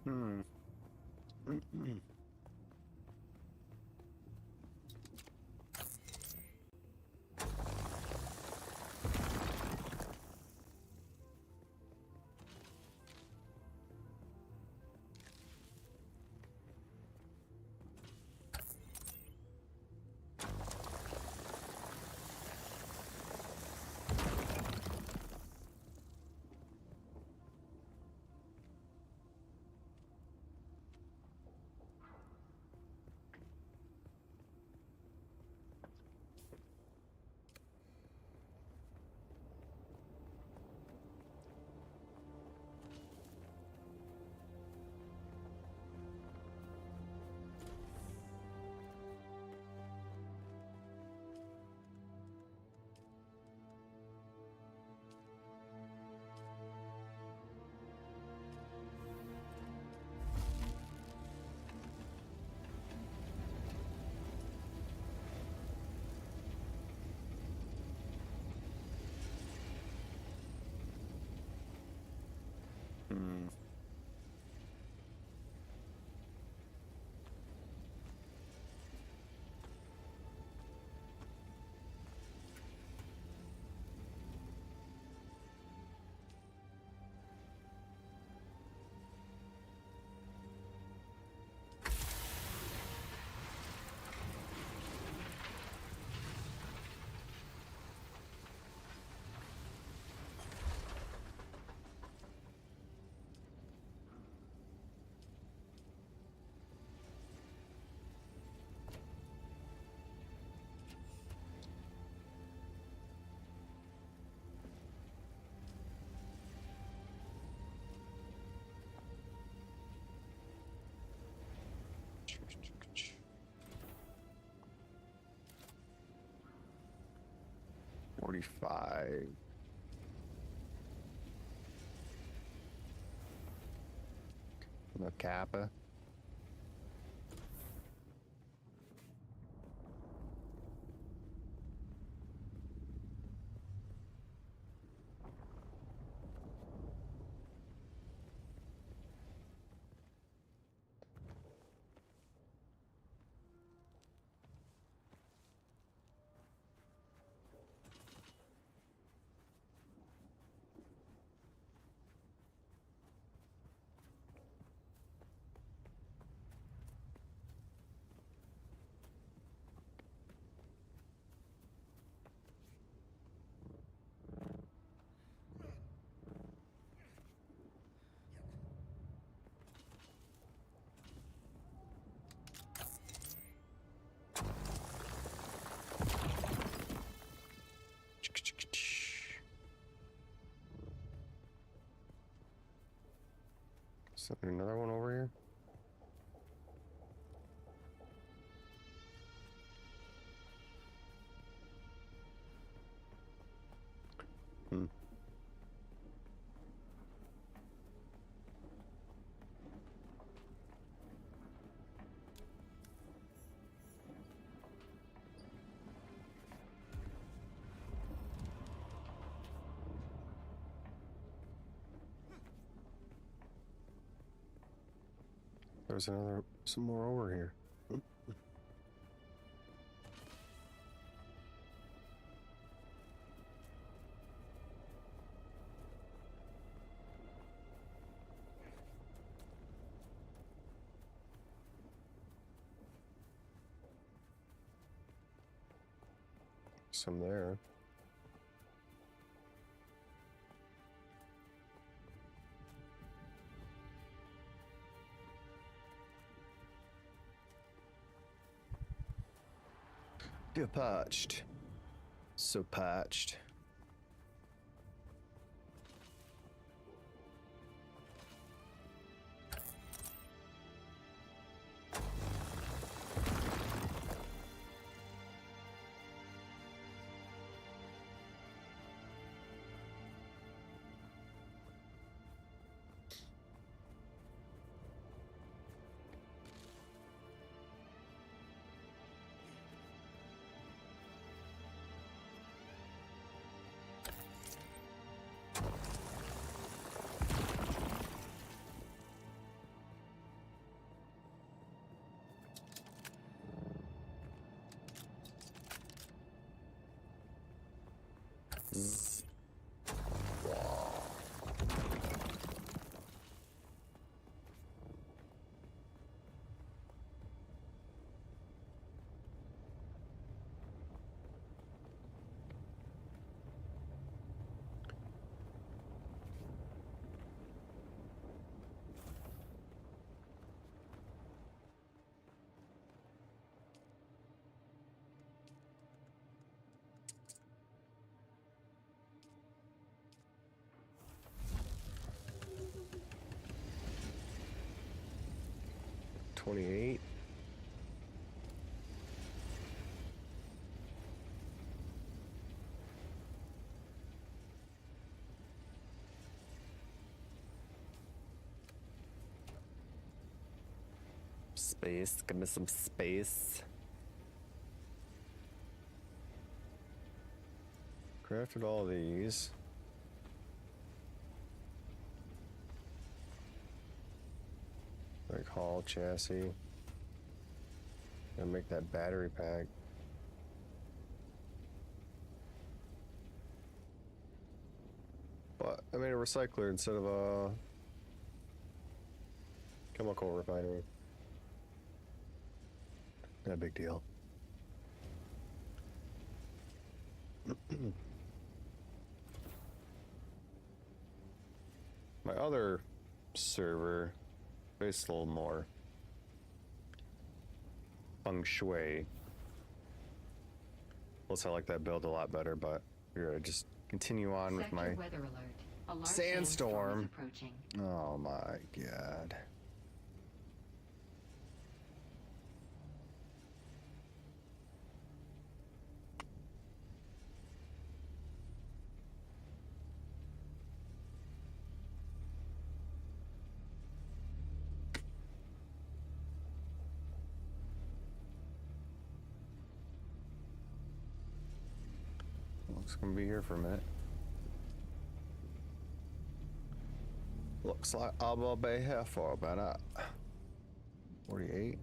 Hmm. Hmm. 45. The Kappa. So another one over here. Hmm. There's some more over here. Hmm. Some there. Get patched. So patched. Zzz. 28. Space, give me some space. Crafted all these. Like hull, chassis. Gonna make that battery pack. But I made a recycler instead of a chemical refinery. Not a big deal. My other server is a little more feng shui. Plus, I like that build a lot better, but we're gonna just continue on with my weather alert. A large sandstorm. is approaching. Oh my god. Looks gonna be here for a minute. Looks like I will be here for a minute. 48.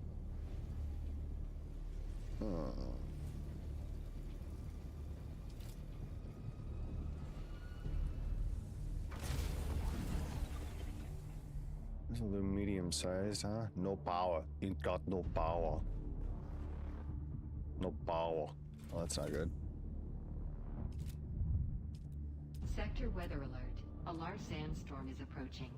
It's a little medium sized, huh? No power. Ain't got no power. No power. Oh, that's not good. Sector weather alert. A large sandstorm is approaching.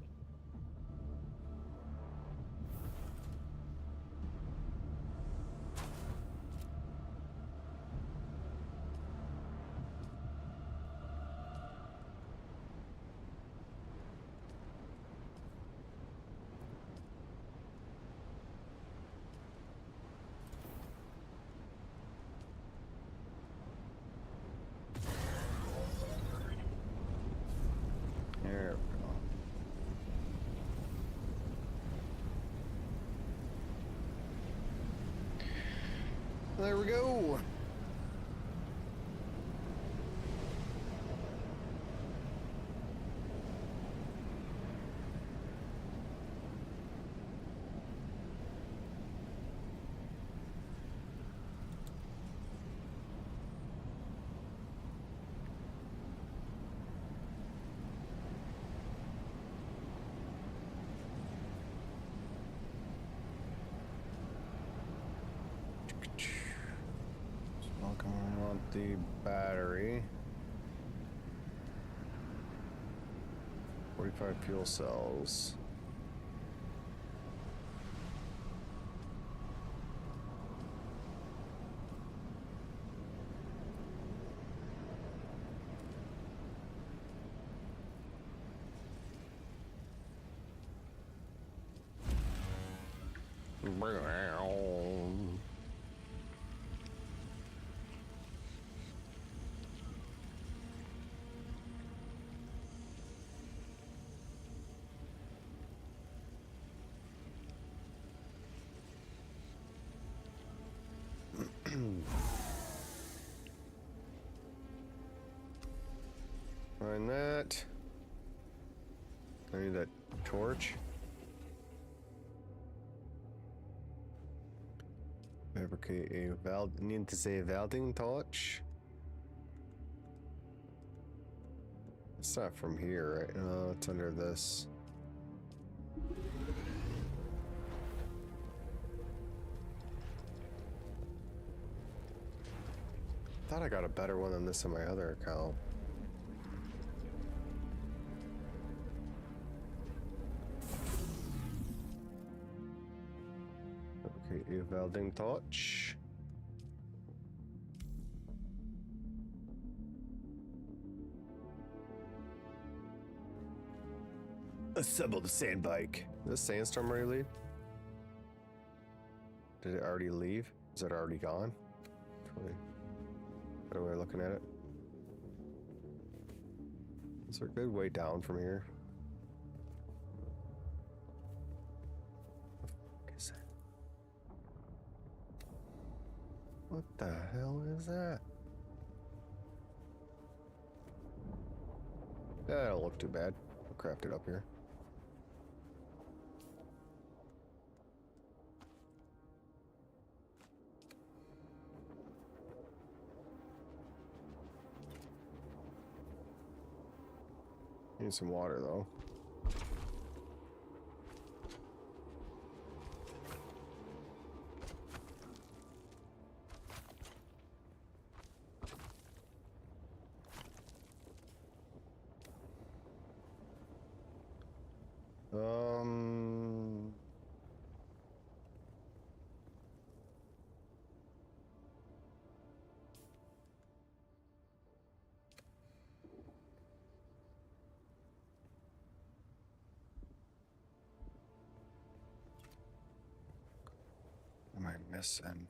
There we go. There we go. I want the battery. 45 fuel cells. Find that. I need that torch. Fabricate a need to say welding torch. It's not from here, right? No, it's under this. Thought I got a better one than this in my other account. Okay, a welding torch. Assemble the sand bike. Did this sandstorm already leave? Did it already leave? Is it already gone? Probably. Better way of looking at it. Is there a good way down from here? What is that? What the hell is that? That don't look too bad. I'll craft it up here. Need some water though. Um. Am I missing?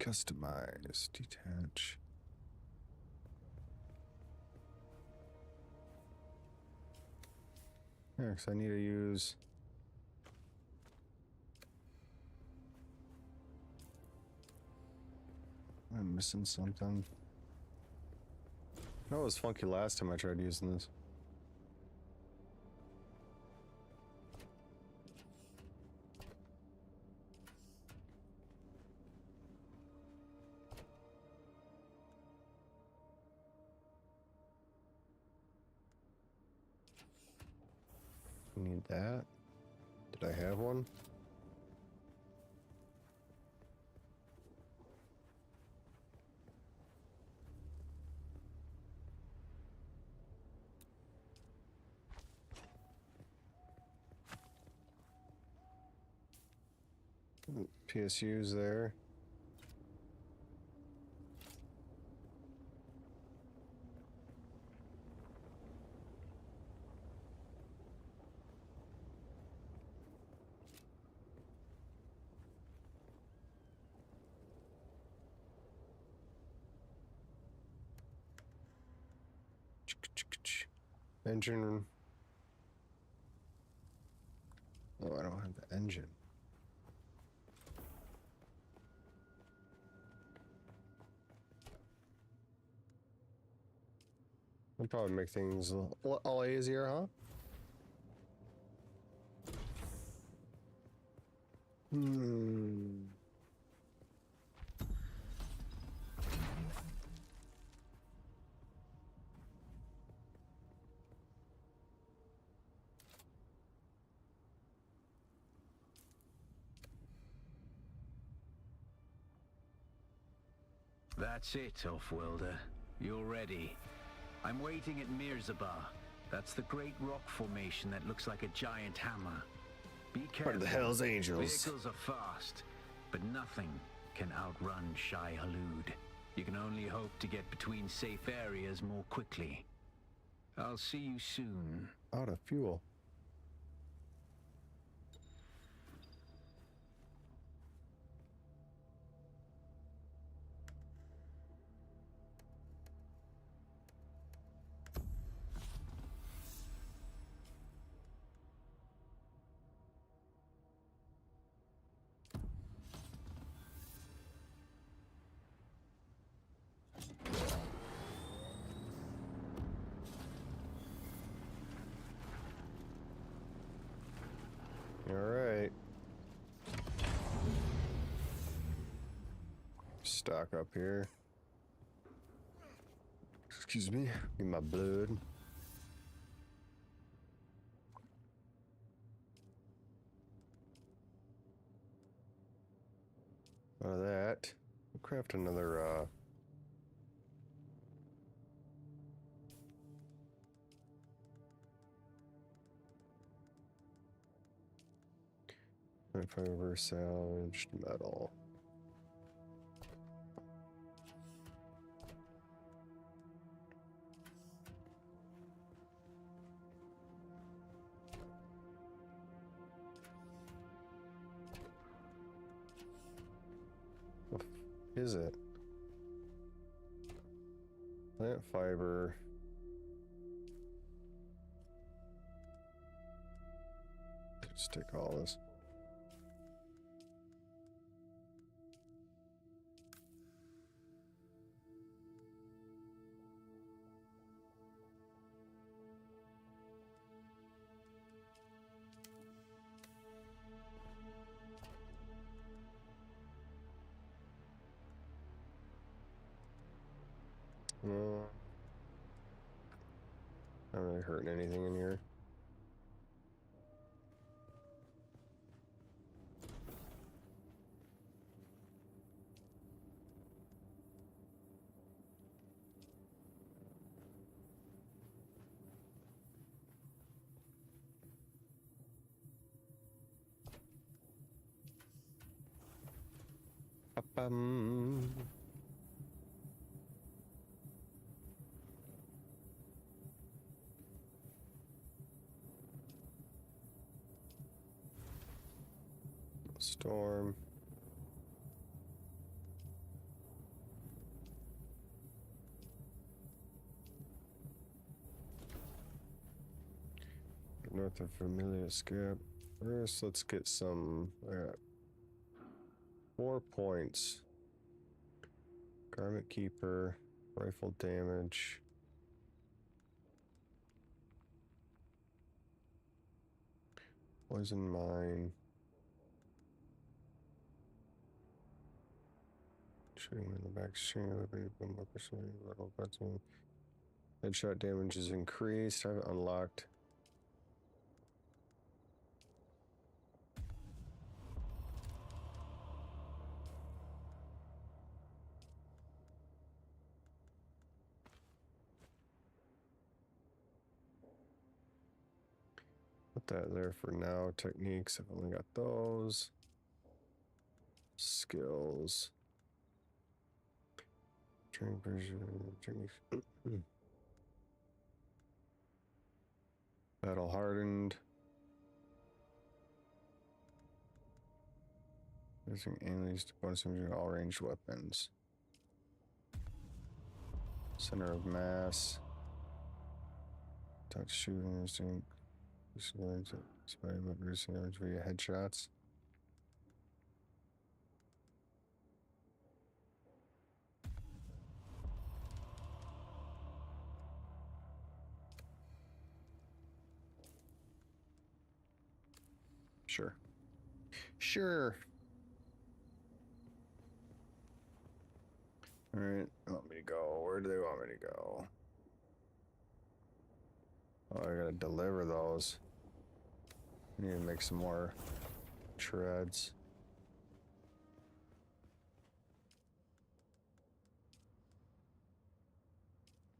Customize, detach. Yeah, because I need to use. I'm missing something. No, it was funky last time I tried using this. Need that. Did I have one? PSU's there. Engine. Oh, I don't have the engine. It'll probably make things a lot easier, huh? That's it, Offworlder. You're ready. I'm waiting at Mirzabah. That's the great rock formation that looks like a giant hammer. Be careful. Part of the Hells Angels. Vehicles are fast, but nothing can outrun Shai Hulud. You can only hope to get between safe areas more quickly. I'll see you soon. Out of fuel. stock up here. Excuse me. Give me my blood. Out of that, we'll craft another. Fiber salvaged metal. What is it? Plant fiber. Just take all this. Not really hurting anything in here. Ba-bum. Storm. North of Familiar Scab. First, let's get some. 4 points. Garment Keeper, rifle damage. Poison Mine. Shooting in the back, shooting with a little button. Headshot damage is increased. I have it unlocked. Put that there for now. Techniques, I've only got those. Skills. Training techniques. Battle hardened. Using enemies to bonus damage all ranged weapons. Center of mass. Touch shooting instinct. Reducing damage via headshots. Sure. Sure. All right. Want me to go? Where do they want me to go? Oh, I gotta deliver those. I need to make some more treads.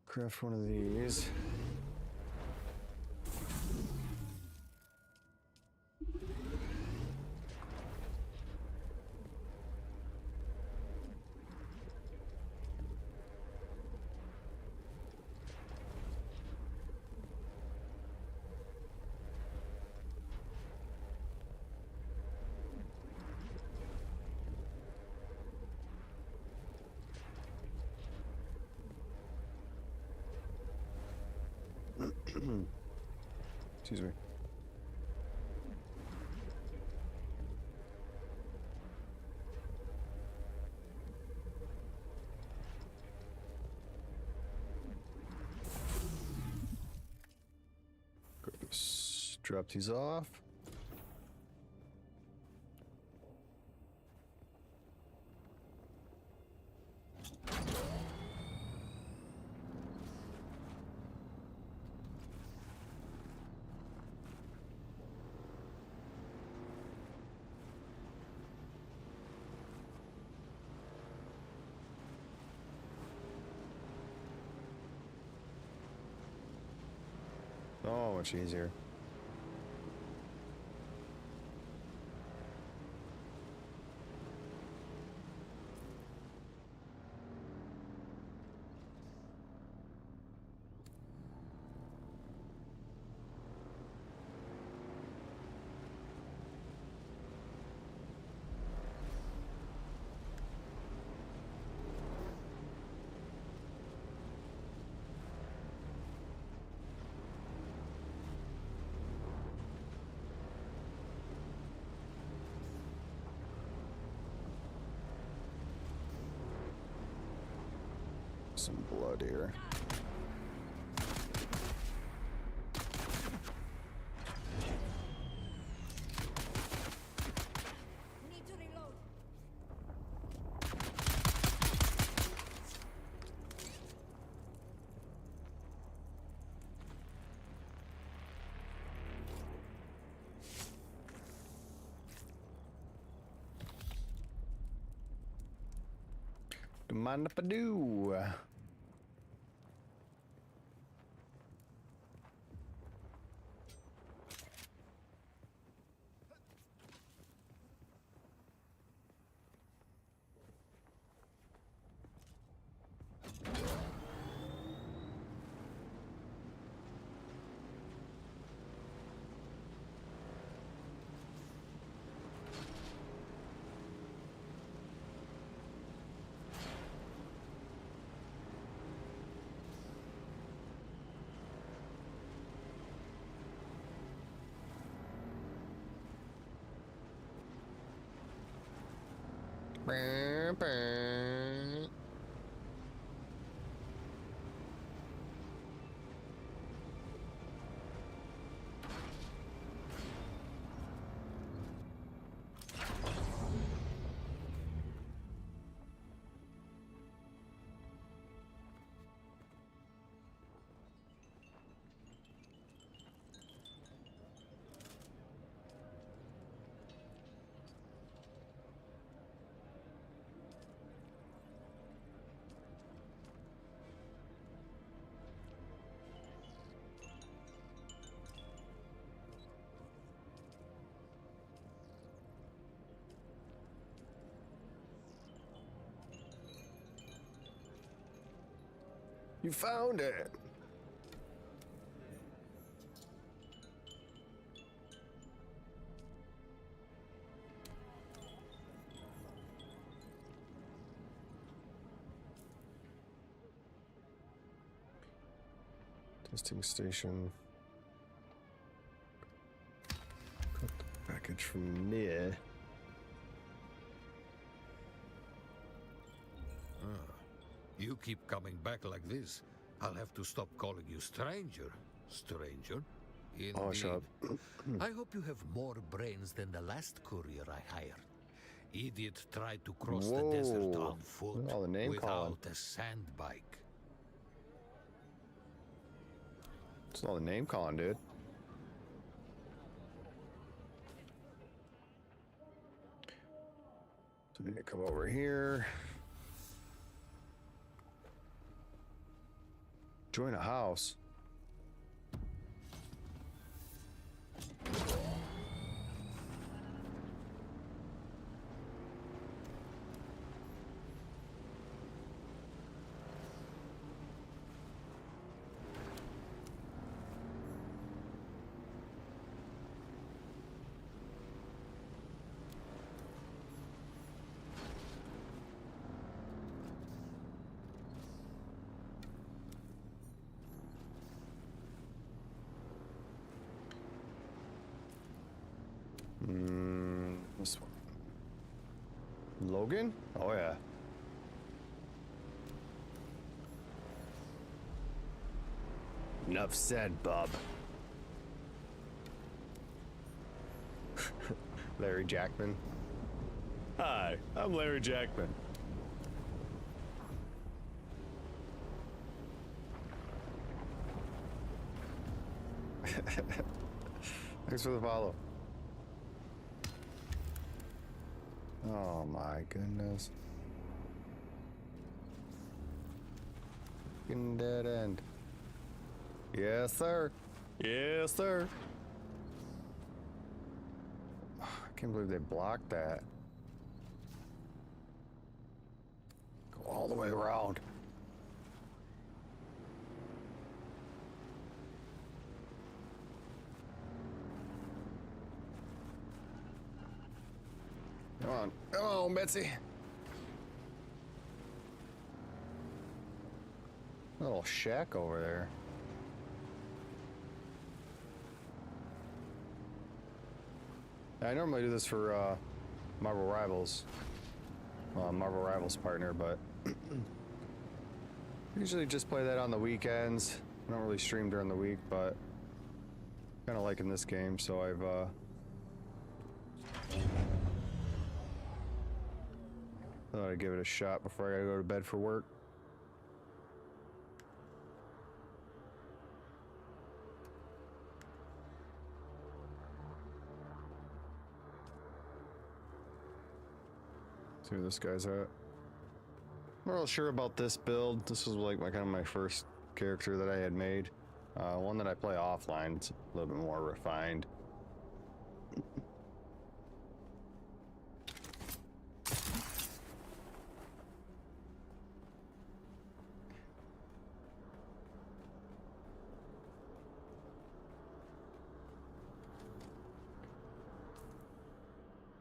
Craft one of these. Excuse me. Drop these off. Oh, much easier. Some blood here. Need to reload. Don't mind if I do. Brr, brr. You found it. Testing station. Got the package from Nia. You keep coming back like this, I'll have to stop calling you stranger. Stranger? Indeed. Oh, shut up. I hope you have more brains than the last courier I hired. Idiot tried to cross the desert Whoa. on foot Look at all the name calling. without a sand bike. It's not the name calling, dude. So we need to come over here. Join a house. This one. Logan? Oh, yeah. Enough said, bub. Larry Jackman. Hi, I'm Larry Jackman. Thanks for the follow. Oh my goodness. Fucking dead end. Yes, sir. Yes, sir. I can't believe they blocked that. Go all the way around. Come on, Betsy. Little shack over there. I normally do this for Marvel Rivals. Marvel Rivals partner, but usually just play that on the weekends. I don't really stream during the week, but kind of liking this game, so I've thought I'd give it a shot before I gotta go to bed for work. See where this guy's at. I'm not real sure about this build. This was like my kind of my first character that I had made. One that I play offline. It's a little bit more refined.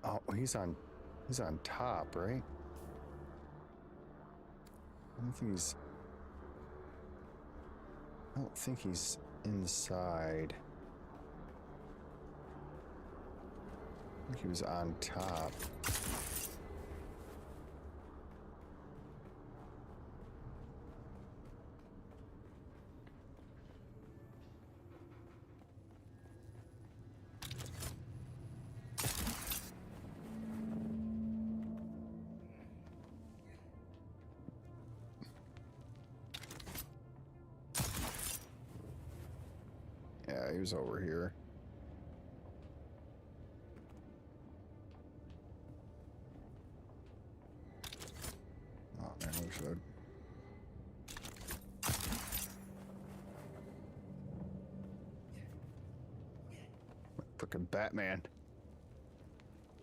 Oh, he's on top, right? I don't think he's inside. I think he was on top. Yeah, he was over here. Oh man, we should. Frickin' Batman.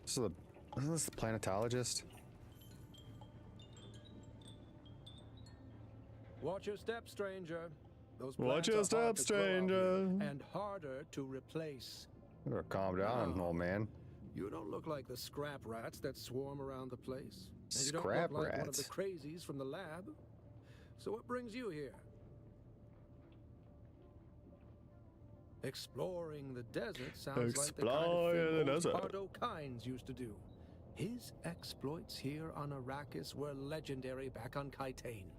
Isn't this the planetologist? Watch your step, stranger. Those Watch plants your are hard step, to grow out stranger. here and harder to replace. You better calm down, Oh. old man. You don't look like the scrap rats that swarm around the place. And you don't Scrap look like one of the rats? crazies from the lab. So what brings you here? Exploring the desert sounds like the kind Explore of the thing old desert. Pardo Kynes used to do. His exploits here on Arrakis were legendary back on Kytane.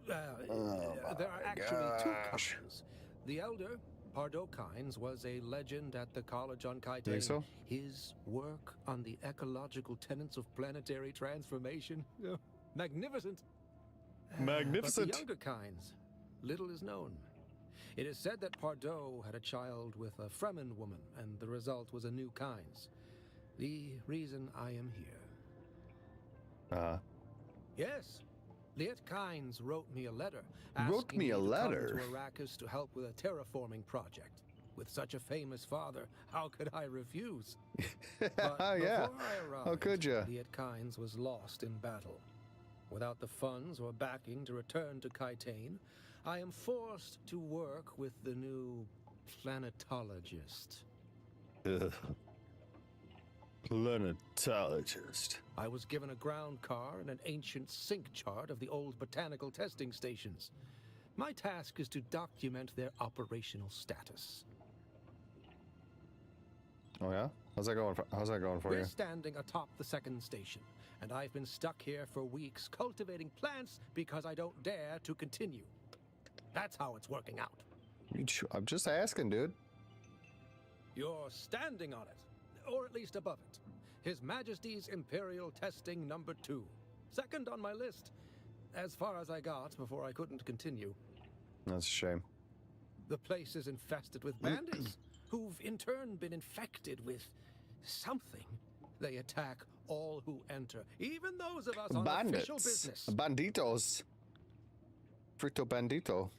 There are actually two gosh. Kynes. The elder, Pardo Kynes, was a legend at the college on Kytane. Think so? His work on the ecological tenets of planetary transformation, magnificent. Magnificent. But the younger Kynes, little is known. It is said that Pardo had a child with a Fremen woman, and the result was a new Kynes. The reason I am here. Yes. Liet Kynes wrote me a letter asking me to come to Arrakis to help with a terraforming project. With such a famous father, how could I refuse? But Yeah. before I arrived, How could ya? Liet Kynes was lost in battle. Without the funds or backing to return to Kytane, I am forced to work with the new planetologist. Ugh. Planetologist. I was given a ground car and an ancient sync chart of the old botanical testing stations. My task is to document their operational status. Oh yeah? How's that going for We're you? standing atop the second station, and I've been stuck here for weeks cultivating plants because I don't dare to continue. That's how it's working out. I'm just asking, dude. You're standing on it, or at least above it. His Majesty's Imperial Testing Number 2. Second on my list. As far as I got before I couldn't continue. That's a shame. The place is infested with bandits, who've in turn been infected with something. They attack all who enter, even those of us on official Bandits. business. Banditos. Frito bandito.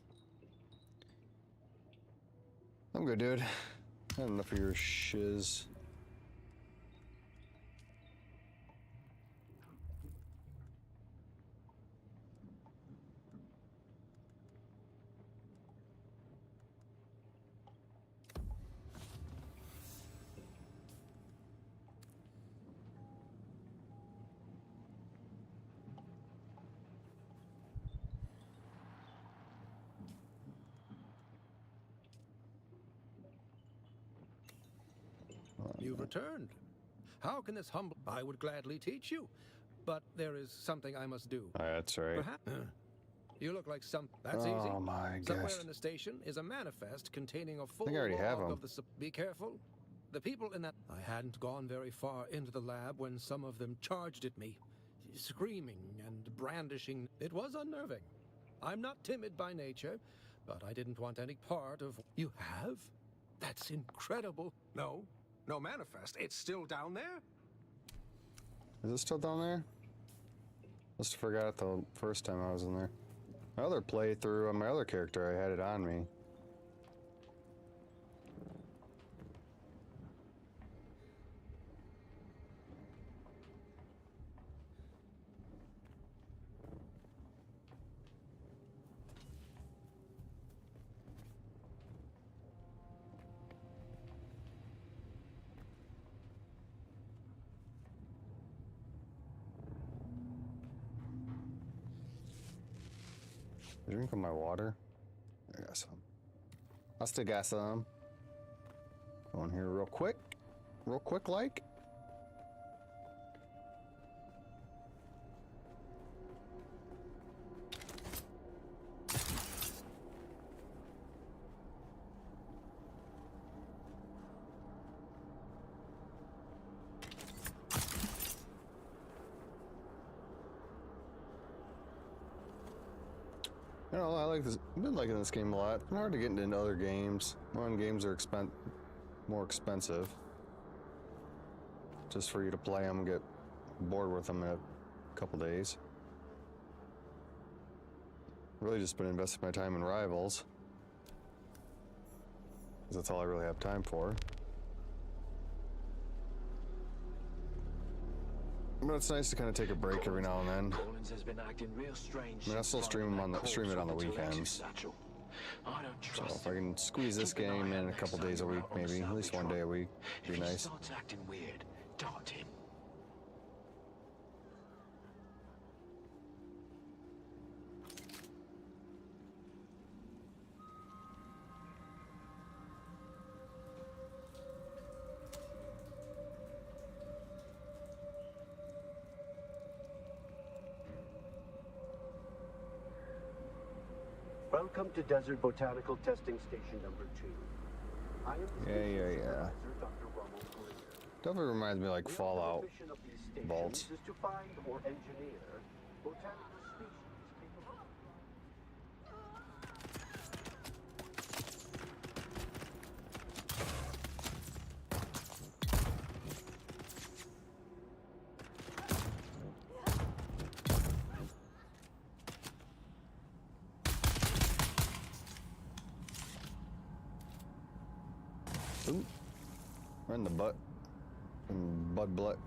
I'm good, dude. I had enough of your shiz. You've returned. How can this humble... I would gladly teach you, but there is something I must do. That's right. Perhaps... You look like some... That's Oh easy. my Somewhere gosh. in the station is a manifest containing a full I already have log 'em. of the... Be careful. The people in that... I hadn't gone very far into the lab when some of them charged at me, screaming and brandishing. It was unnerving. I'm not timid by nature, but I didn't want any part of... You have? That's incredible. No. No manifest. It's still down there? Is it still down there? Must have forgot the first time I was in there. My other playthrough on my other character, I had it on me. Drink of my water. I got some. I still got some. Going here real quick like. You know, I like this. I've been liking this game a lot. It's hard to get into other games. One, games are more expensive. Just for you to play them and get bored with them in a couple days. Really just been investing my time in Rivals. 'Cause that's all I really have time for. But it's nice to kind of take a break every now and then. Collins has been acting real strange. I mean, I still stream them on the stream it on the weekends. I don't So trust if I him. can squeeze this Keep an eye game out in a next couple time days a you're week, out on the maybe at least one salvage day a run. week, If be he nice. starts acting weird, dart him. Welcome to Desert Botanical Testing Station number 2. I am the Yeah. supervisor, Dr. Ronald Greer. Definitely reminds me of like The Fallout. ultimate mission of these stations Vaults. is to find or engineer botanical species capable. Ooh. Right in the butt. Butt blood.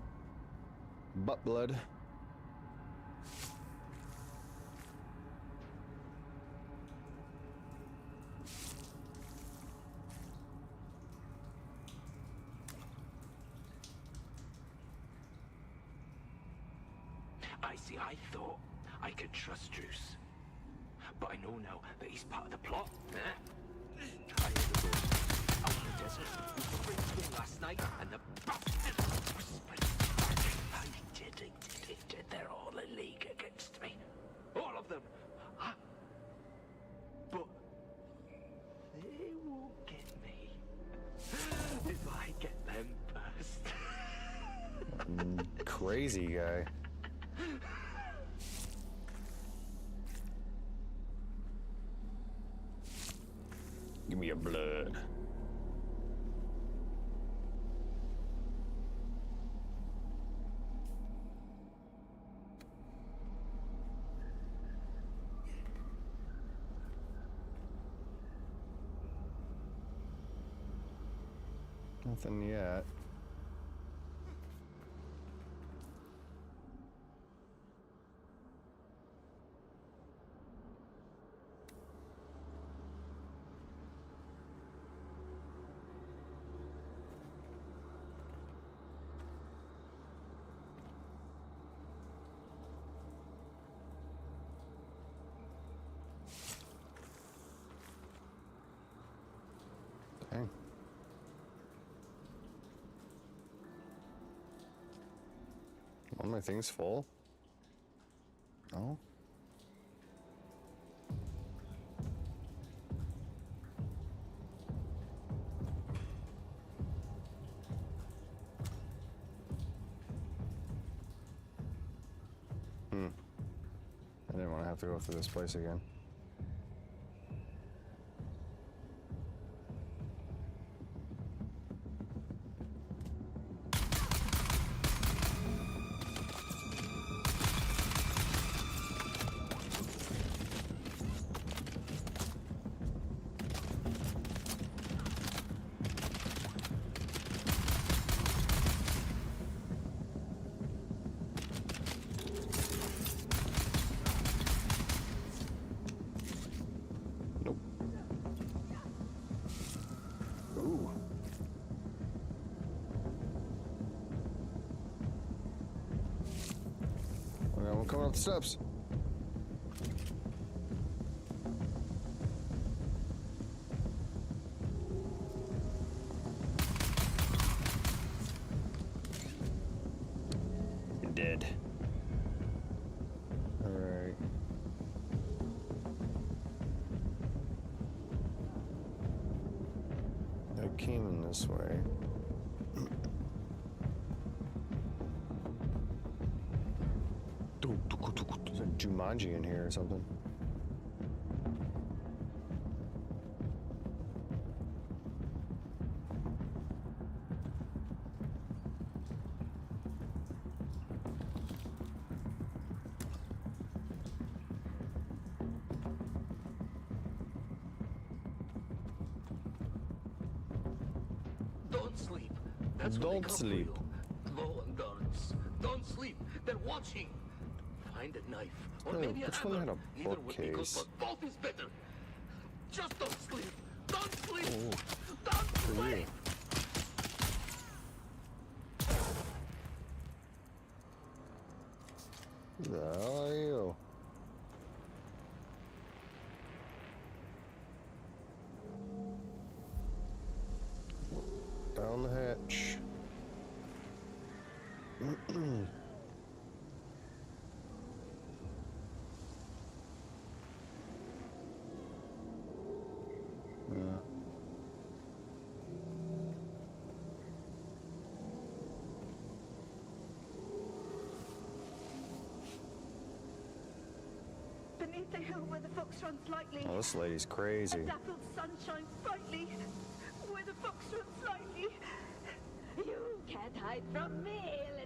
I thought I could trust Druce. But I know now that he's part of the plot. I heard the word out in the desert. We sprint in last night and the bastard whispered. I did. They're all in league against me. All of them. But they won't get me. If I get them first. Crazy guy. Give me your blood. Nothing yet. Dang. All my things full? No? I didn't want to have to go through this place again. Nope. Ooh. Okay, I'm coming up the steps. You're dead. Alright. I came in this way. There's a Jumanji in here or something. Don't sleep. That's what they Don't come for sleep. you. Low on guns. Don't sleep. They're watching. Find a knife or Oh, maybe a which one hammer. had a Either would be good, bookcase? but both is better. Just don't sleep. Don't sleep. Oh, Don't for you. sleep. Who the hell are you? Down the hatch. Yeah. Beneath the hill where the fox runs lightly, Oh, this lady's crazy. a dappled sun shines brightly. Where the fox runs lightly. You can't hide from me,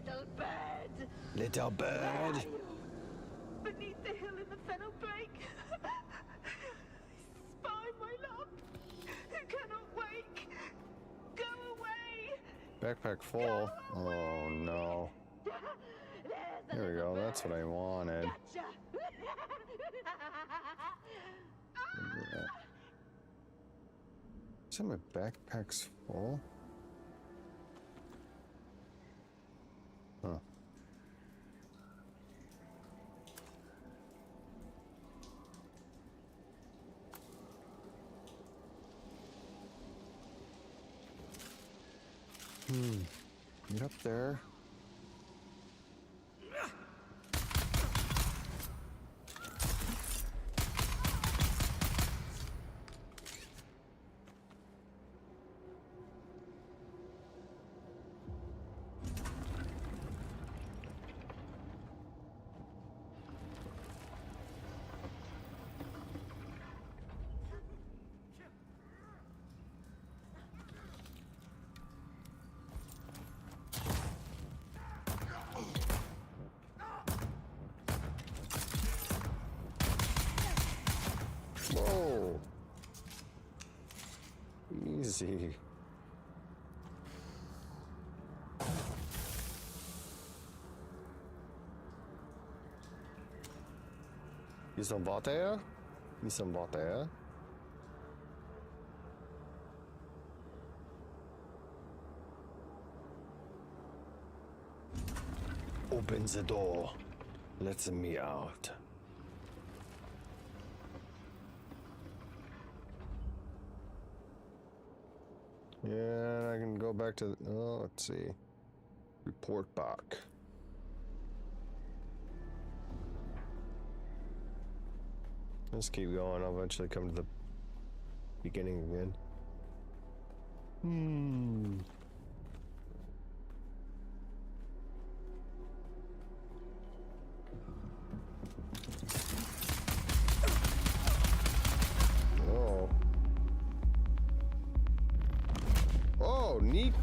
little bird. Little Where are bird. you? Beneath the hill in the fennel brake. Spy, my love, who cannot wake. Go away. Backpack full. Oh no. There's a There we little go. That's bird. what I wanted. Gotcha. Is that my backpack's full? Huh. Get up there. Whoa. Easy. Ils sont water? Ils sont water? Open the door. Let me out. Yeah, I can go back to. Oh, let's see. Report back. Let's keep going. I'll eventually come to the beginning again. Oh. Oh, neat.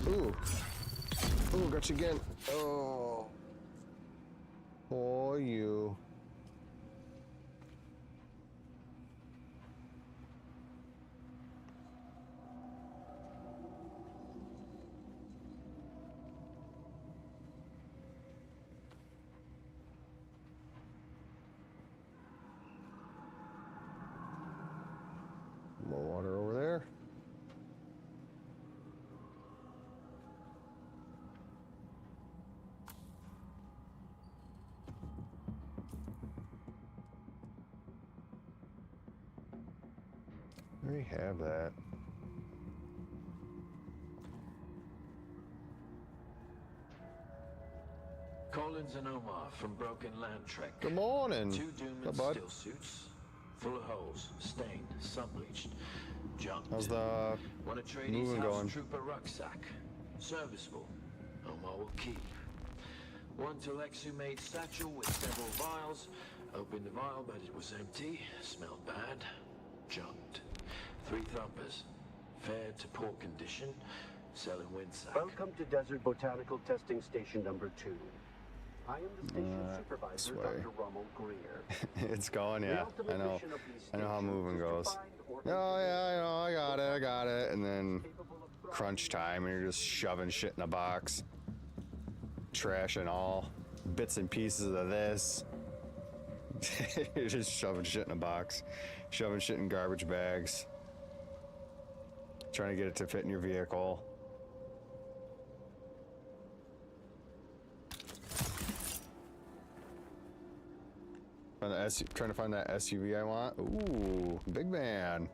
Ooh. Ooh, got you again. Oh. Oh, you. More water over there. We have that. Collins and Omar from Broken Land Trek. Good morning. Two Doom Hey, and bud. still suits, full of holes, stained, sun-bleached, junked. How's the Want to trade moving his house going? trooper rucksack? Serviceable. Omar will keep. One Telexu-made satchel with several vials. Opened the vial, but it was empty. Smelled bad. Junked. 3 thumpers. Fair to poor condition. Selling Windsack. Welcome to Desert Botanical Testing Station number 2. I am the station this supervisor, way. Dr. Rommel Greer. It's going, The yeah. ultimate I know. mission of these I know how stations moving is to goes. find or Oh yeah, I know. I got it. And then capable of crunch time, and you're just shoving shit in a box, trash and all, bits and pieces of this. You're just shoving shit in a box, shoving shit in garbage bags, trying to get it to fit in your vehicle. Trying to find that SUV I want. Ooh, big man.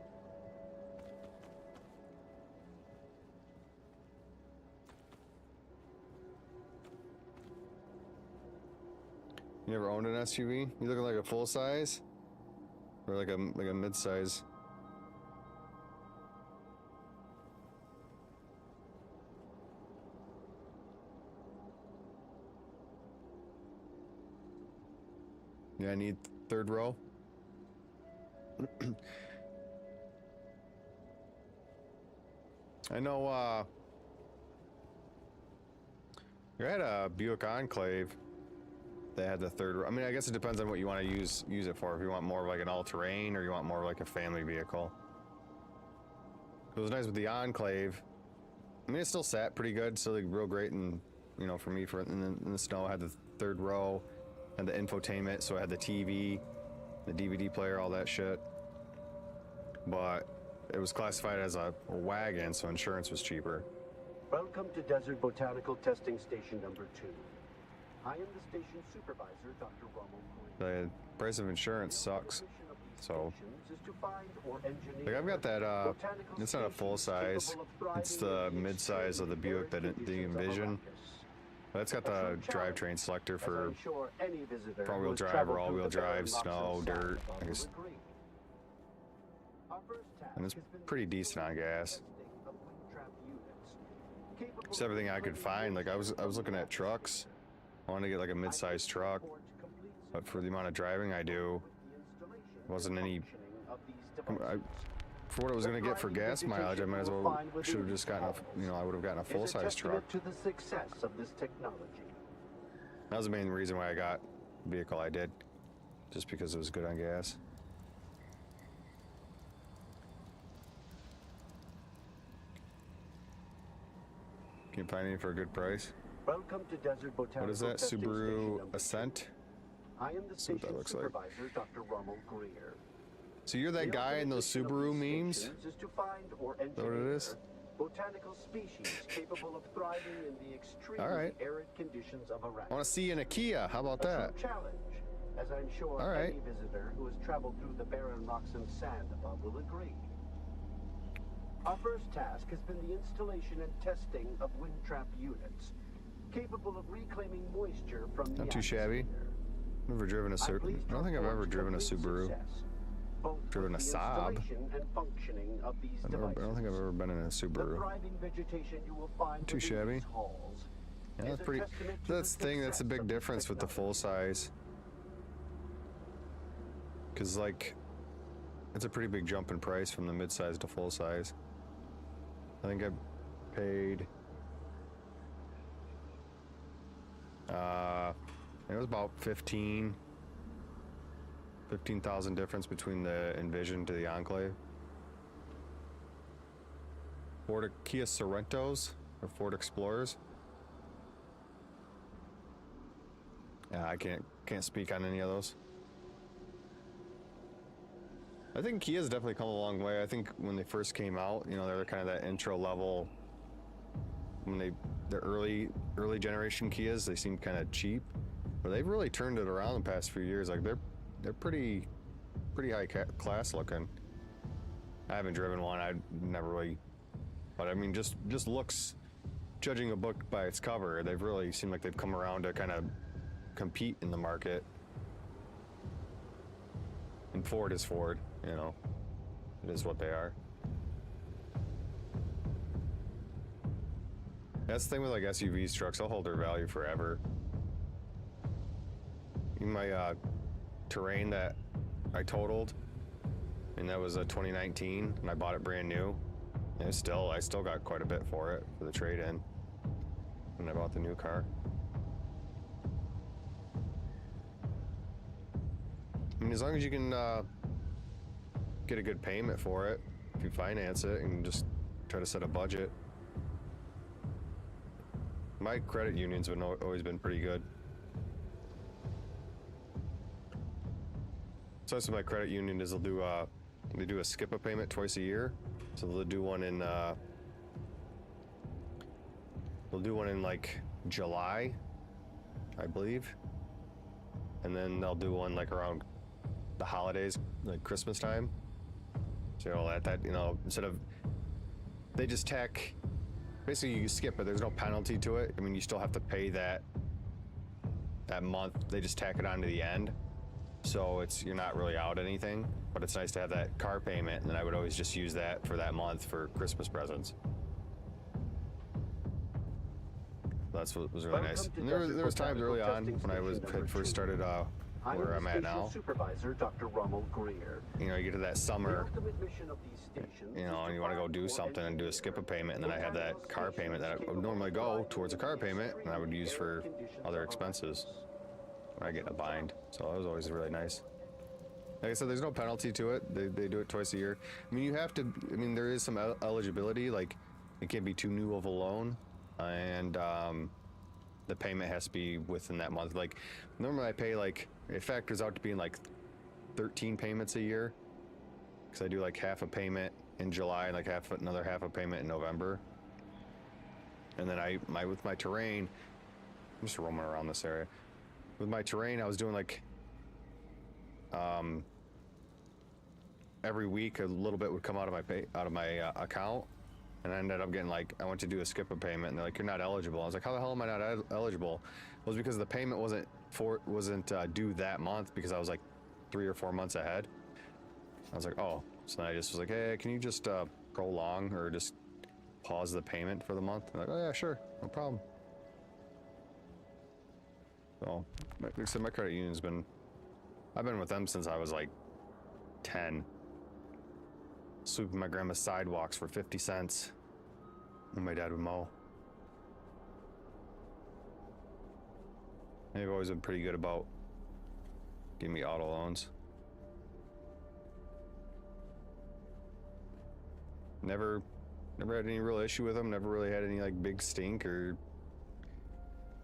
You never owned an SUV? You looking like a full size? Or like a mid size? Yeah, I need 3rd row. I know, I had a Buick Enclave that had the 3rd row. I mean, I guess it depends on what you want to use it for. If you want more of like an all-terrain or you want more of like a family vehicle. It was nice with the Enclave. I mean, it still sat pretty good, still like real great, and you know, for me, in the snow, I had the 3rd row and the infotainment, so I had the TV, the DVD player, all that shit. But it was classified as a wagon, so insurance was cheaper. Welcome to Desert Botanical Testing Station number 2. I am the station supervisor, Dr. Rommel Greer. The price of insurance sucks. The mission of these So, stations is to find or engineer like I've got that, botanical it's not a full stations size, capable of it's thriving the in the mid-size of the extreme Buick that arid the conditions of Envision. Arrakis. But it's got the drivetrain selector As for I'm sure any visitor front-wheel who has drive or traveled all-wheel through the barren drive, rocks snow, of dirt, Sahara I guess. will agree. Our first task And it's has been pretty the decent on gas. testing of wind-trap units, capable It's everything I could find. Like I was looking at trucks. I wanted to get like a mid-sized truck, but for the amount of driving I do, wasn't any. For what I was gonna get for gas mileage, I might as well should have just gotten a, I would have gotten a full-size truck. To the success of this technology. That was the main reason why I got the vehicle I did, just because it was good on gas. Can you find any for a good price? Welcome to Desert Botanical What is that? Testing Subaru Station number Ascent? 2. I am the See what that station looks like. supervisor, Dr. Rommel Greer. So you're that The guy in ultimate those mission of Subaru these memes? stations is to find or what it engineer is? botanical species capable of thriving in the extremely Alright. arid conditions of Iraq. I want to see you in a Kia. How about A that? true challenge, as I'm sure Alright. any visitor who has traveled through the barren rocks and sand above will agree. Our first task has been the installation and testing of wind trap units, capable of reclaiming moisture from the Not too shabby. atmosphere. Never driven a I'm Subaru. pleased I to don't think I've report ever driven a complete Subaru. success, both Driven with a the Saab. installation and functioning of these I don't think I've devices. ever been in a The Subaru. thriving vegetation you will find Too within shabby. these halls Yeah, is that's a pretty. testament to That's the thing. That's a success big of this difference with the technology. full size. Because like, it's a pretty big jump in price from the mid-size to full size. I think I paid. It was about 15,000 difference between the Envision to the Enclave. Kia Sorrentos or Ford Explorers. Yeah, I can't speak on any of those. I think Kia's definitely come a long way. I think when they first came out, you know, they were kind of that intro level. When the early generation Kias, they seemed kind of cheap, but they've really turned it around the past few years. Like they're pretty high class looking. I haven't driven one. I never really, but I mean, just looks. Judging a book by its cover, they've really seemed like they've come around to kind of compete in the market. And Ford is Ford, you know. It is what they are. That's the thing with like SUVs, trucks, they'll hold their value forever. In my Terrain that I totaled, and that was a 2019, and I bought it brand new. And I still got quite a bit for it for the trade-in when I bought the new car. I mean, as long as you can get a good payment for it, if you finance it and just try to set a budget. My credit union's always been pretty good. So that's what my credit union is. They do a skip a payment twice a year. So they'll do one in like July, I believe, and then they'll do one like around the holidays, like Christmas time. So you know, at that, you know, instead of, they just tack, basically you skip it, there's no penalty to it. I mean, you still have to pay that month. They just tack it on to the end. So you're not really out anything, but it's nice to have that car payment, and then I would always just use that for that month for Christmas presents. That's what was really nice. And there was times early on when I had first started where I'm at now. Supervisor, Dr. Rommel Greer. You know, you get to that summer, The ultimate mission of these stations you know, is and you want to go find do or something and do a skip a engineer payment, and then I have that car payment that I would normally go towards a car payment, and I would use for other expenses when I get in a bind. So that was always really nice. Like I said, there's no penalty to it. They do it twice a year. I mean, you have to, I mean, there is some eligibility, like it can't be too new of a loan, and the payment has to be within that month. Like normally I pay like, it factors out to being like 13 payments a year, because I do like half a payment in July and like another half a payment in November. And then with my Terrain, I'm just roaming around this area. With my Terrain, I was doing like every week a little bit would come out of my account, and I ended up getting like, I went to do a skip a payment, and they're like, you're not eligible. I was like, how the hell am I not eligible? It was because the payment wasn't due that month, because I was like 3 or 4 months ahead. I was like, oh. So then I just was like, hey, can you just prolong or just pause the payment for the month? I'm like, oh yeah, sure, no problem. So like I said, my credit union's I've been with them since I was like 10. Sweeping my grandma's sidewalks for 50 cents when my dad would mow. They've always been pretty good about giving me auto loans. Never Never had any real issue with them. Never really had any like big stink or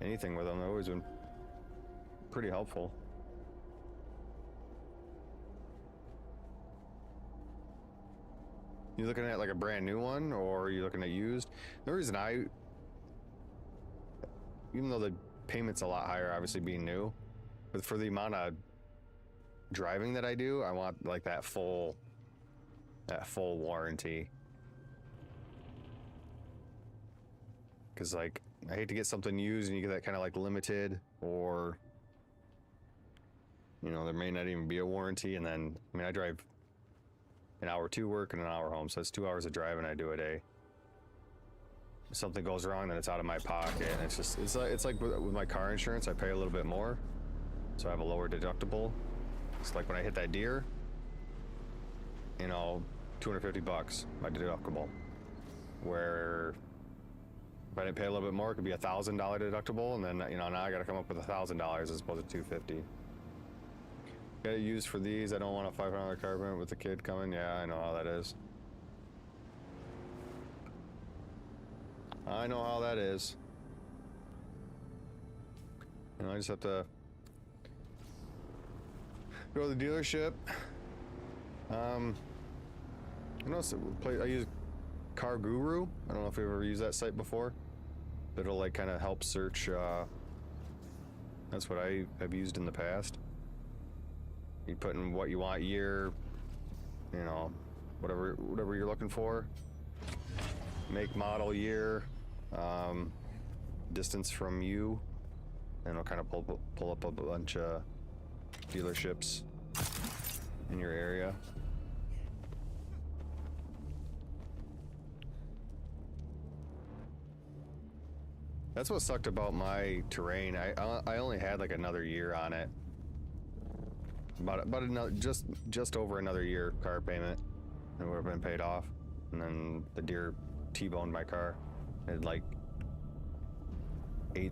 anything with them. They've always been pretty helpful. You looking at like a brand new one, or are you looking at used? The reason even though the payment's a lot higher, obviously being new, but for the amount of driving that I do, I want like that full warranty. Because like I hate to get something used and you get that kind of like limited, or you know, there may not even be a warranty. And then I mean, I drive an hour to work and an hour home, so it's 2 hours of driving I do a day. If something goes wrong, then it's out of my pocket, and it's like with my car insurance, I pay a little bit more, so I have a lower deductible. It's like when I hit that deer, you know, $250 my deductible. Where if I didn't pay a little bit more, it could be $1,000 deductible, and then you know now I got to come up with $1,000 as opposed to $250. Got it used for these. I don't want a $500 car payment with the kid coming. Yeah, I know how that is. I know how that is. You know, I just have to go to the dealership. I use Car Guru. I don't know if you've ever used that site before. But it'll like kind of help search. That's what I have used in the past. You put in what you want, year, you know, whatever you're looking for. Make, model, year, distance from you, and it'll kind of pull up a bunch of dealerships in your area. That's what sucked about my Terrain. I only had like another year on it. About another, just over another year car payment, and it would have been paid off. And then the deer T-boned my car. It had like it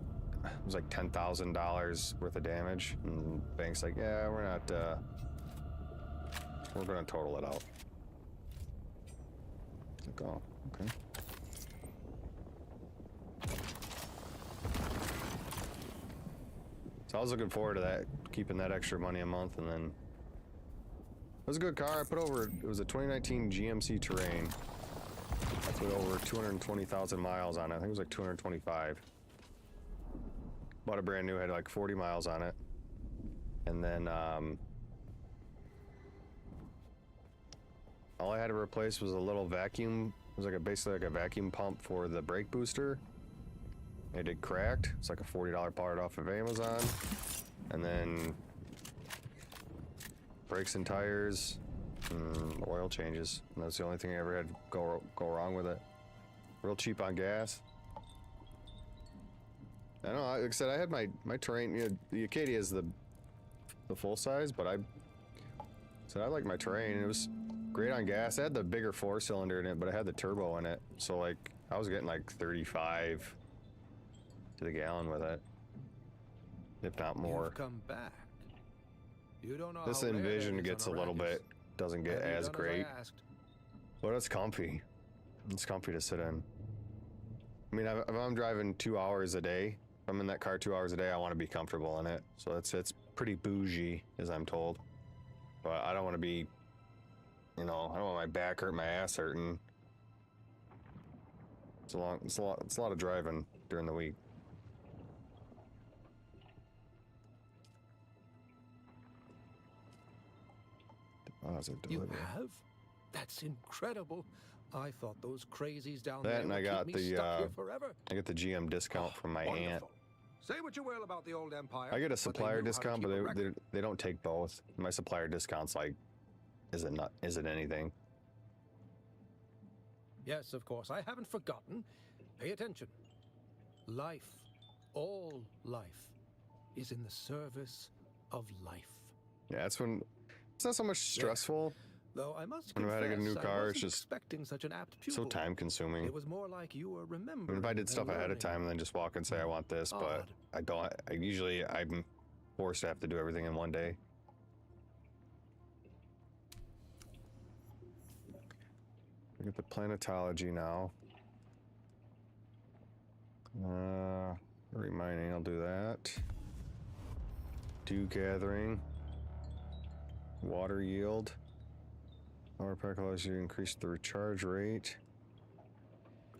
was like $10,000 worth of damage, and the bank's like, yeah, we're gonna total it out. Like, oh, okay. So I was looking forward to that, keeping that extra money a month, and then it was a good car. It was a 2019 GMC Terrain. I put over 220,000 miles on it. I think it was like 225. Bought a brand new, had like 40 miles on it. And then all I had to replace was a little vacuum. It was like basically like a vacuum pump for the brake booster. It had cracked. It's like a $40 part off of Amazon. And then brakes and tires, and oil changes. And that's the only thing I ever had go wrong with it. Real cheap on gas. I don't know, like I said, I had my Terrain, you know, the Acadia is the full size, but I like my Terrain. It was great on gas. I had the bigger 4-cylinder in it, but I had the turbo in it. So like I was getting like 35 to the gallon with it, if not more. You've come back. You don't know This how rare Envision it is gets a on little Arrakis. bit, doesn't get Have you as done great, I asked? but it's comfy. It's comfy to sit in. I mean, if I'm driving 2 hours a day, if I'm in that car 2 hours a day, I want to be comfortable in it. So it's pretty bougie, as I'm told. But I don't want to be, you know, I don't want my back hurting, my ass hurting. It's a lot of driving during the week. You have? That's incredible. I thought those crazies down That, there and would I got keep me the stuck here forever. I get the GM discount from my aunt. Wonderful. Say what you will about the old empire. I get a but they supplier knew how to discount, keep a but record. they don't take both. My supplier discount's like, is it anything? Yes, of course. I haven't forgotten. Pay attention. Life, all life, is in the service of life. Yeah, that's when it's not so much stressful. Though I must When confess, I get a new car, I it's wasn't just expecting such an apt so pupil. time consuming. It was more like you were I remembering. mean, if I did and stuff ahead of learning. time and then just walk and say I want this, but Odd. I don't. I'm forced to have to do everything in one day. get the planetology now. Remining, I'll do that. Dew gathering. Water yield. Power pack allows you to increase the recharge rate.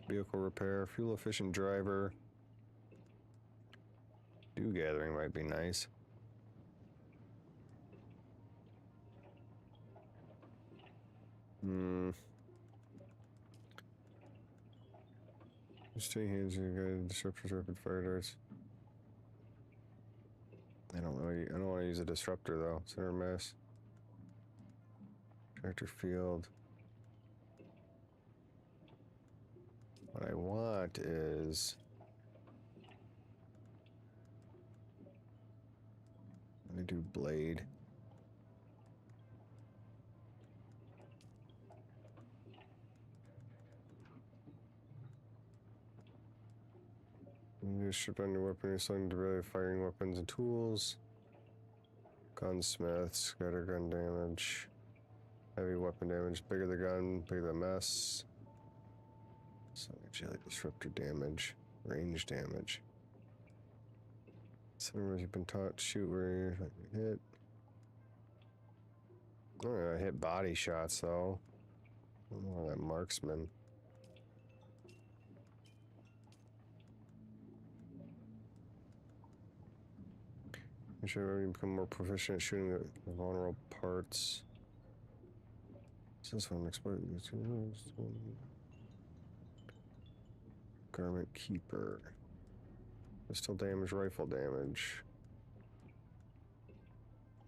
Vehicle repair. Fuel efficient driver. Dew gathering might be nice. Just take hands and get disruptors, rapid fire darts. I don't want to use a disruptor though. Center mass. Tractor field. What I want is let me do blade. You strip on your weapon, you're selling to really firing weapons and tools. Gunsmith, scatter gun damage. Heavy weapon damage. Bigger the gun, bigger the mess. Jelly disruptor damage. Range damage. Somewhere you've been taught to shoot where you hit. I'm gonna hit body shots though. I'm more that marksman. You should become more proficient at shooting the vulnerable parts. This one exploiting. Garment keeper. Pistol damage, rifle damage.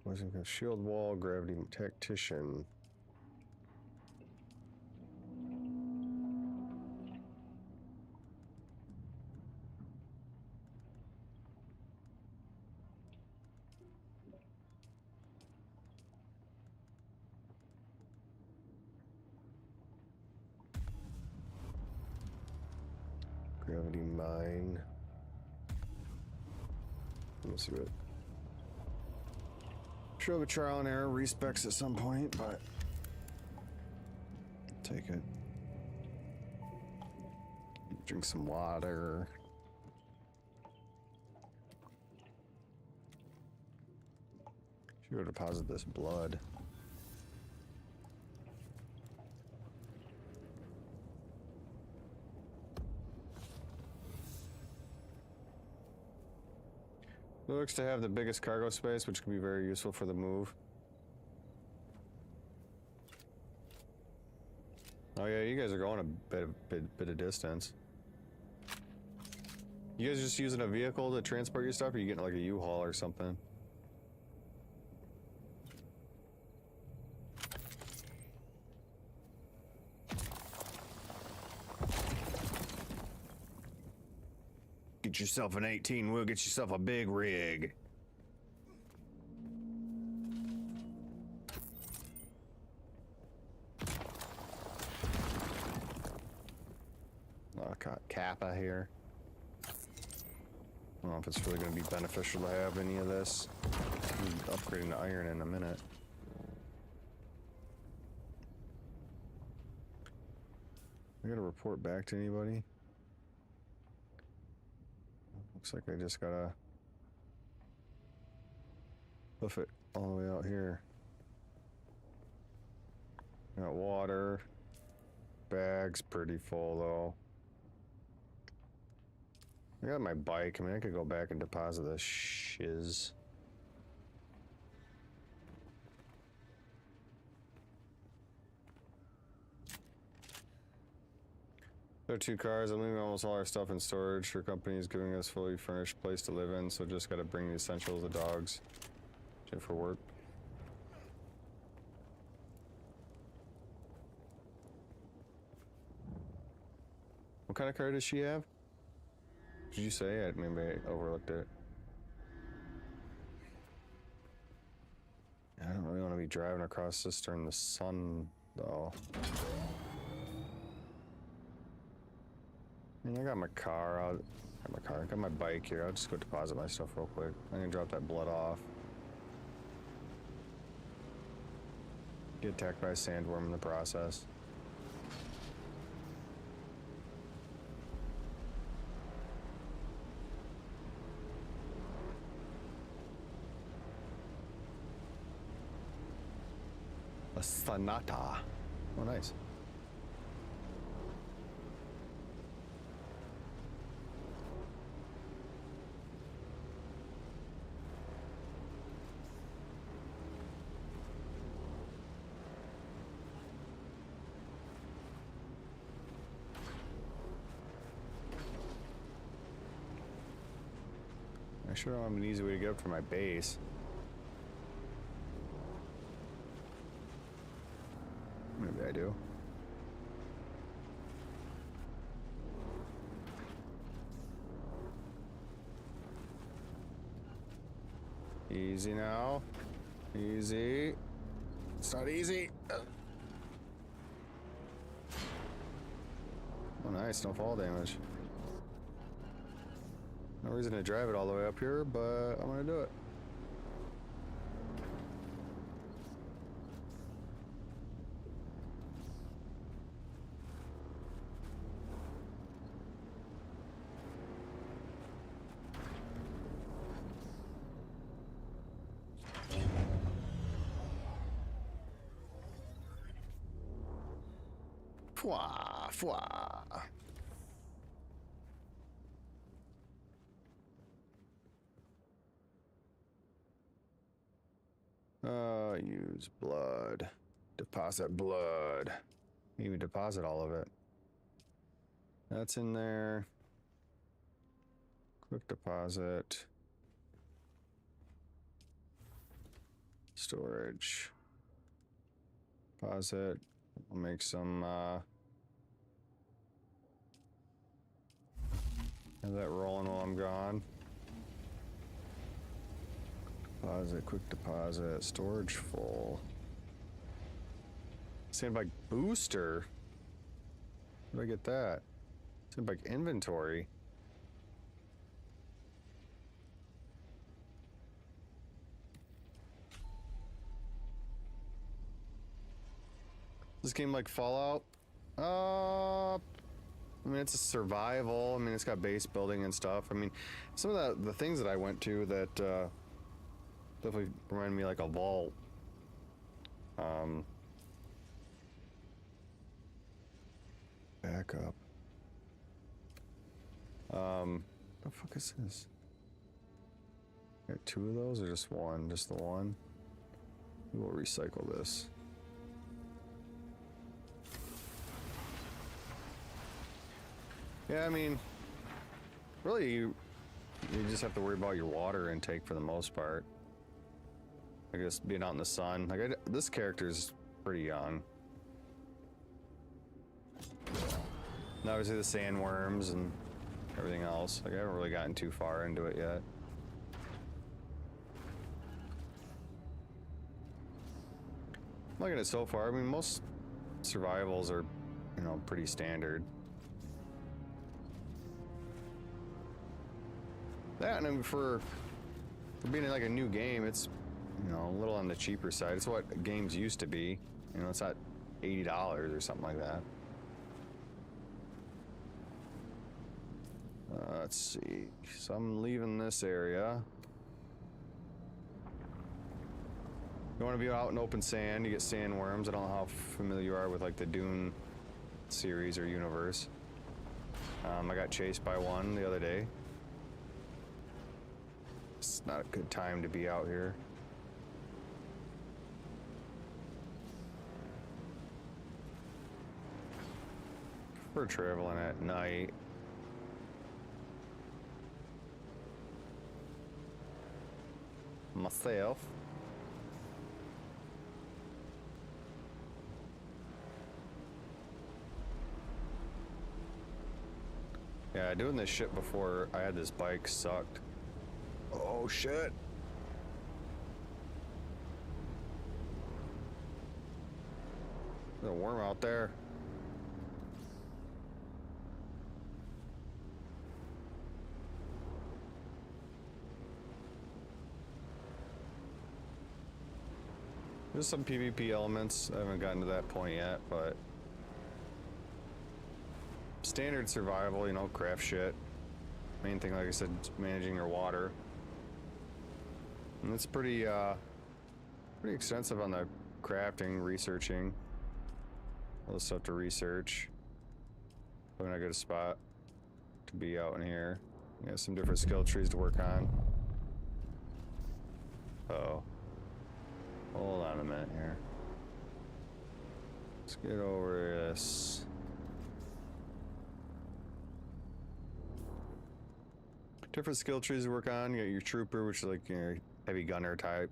Wasn't gonna shield wall, gravity tactician. Gravity mine. Let's see what. Sure, the trial and error respecs at some point, but take it. Drink some water. Should go deposit this blood. It looks to have the biggest cargo space, which could be very useful for the move. Oh yeah, you guys are going a bit of distance. You guys just using a vehicle to transport your stuff, or are you getting like a U-Haul or something? Get yourself an 18, we'll get yourself a big rig. Oh, Kappa here. I don't know if it's really going to be beneficial to have any of this. I'm upgrading to iron in a minute. I gotta report back to anybody. Looks like I just gotta hoof it all the way out here. Got water. Bag's pretty full though. I got my bike. I mean, I could go back and deposit this shiz. There are 2 cars. I'm leaving almost all our stuff in storage. Your company is giving us fully furnished place to live in, so just gotta bring the essentials, the dogs, shit for work. What kind of car does she have? Did you say? Maybe I overlooked it. I don't really want to be driving across this during the sun, though. I mean, I got my car. I got my bike here. I'll just go deposit my stuff real quick. I'm gonna drop that blood off. Get attacked by a sandworm in the process. A Sonata. Oh, nice. I sure don't have an easy way to get up to my base. Maybe I do. Easy now. Easy. It's not easy. Oh, nice. No fall damage. No reason to drive it all the way up here, but I'm gonna do it. Fwa, fwa. Use blood. Deposit blood. Even deposit all of it. That's in there. Quick deposit. Storage. Deposit. I'll make some, have that rolling while I'm gone. Deposit, quick deposit, storage full. Sandbag booster? Where did I get that? Sandbag inventory. This game like Fallout? I mean, it's a survival. I mean, it's got base building and stuff. I mean, some of the things that I went to that definitely remind me like a vault. Back up. What the fuck is this? Got two of those or just one? Just the one? We'll recycle this. Yeah, I mean, really, you just have to worry about your water intake for the most part. I guess being out in the sun. Like, this character's pretty young. And obviously the sandworms and everything else. Like, I haven't really gotten too far into it yet. I'm liking it so far. I mean, most survivals are, you know, pretty standard. That, and I mean, for being like a new game, it's, you know, a little on the cheaper side. It's what games used to be. You know, it's not $80 or something like that. Let's see. So I'm leaving this area. You want to be out in open sand, you get sandworms. I don't know how familiar you are with like the Dune series or universe. I got chased by one the other day. It's not a good time to be out here. We're traveling at night. Myself. Yeah, doing this shit before I had this bike sucked. Oh shit. There's a worm out there. There's some PvP elements. I haven't gotten to that point yet, but standard survival, you know, craft shit. Main thing, like I said, is managing your water. And it's pretty extensive on the crafting, researching. All this stuff to research. Probably not a good spot to be out in here. Got some different skill trees to work on. Oh. Hold on a minute here. Let's get over this. Different skill trees to work on. You got your trooper, which is like your heavy gunner type.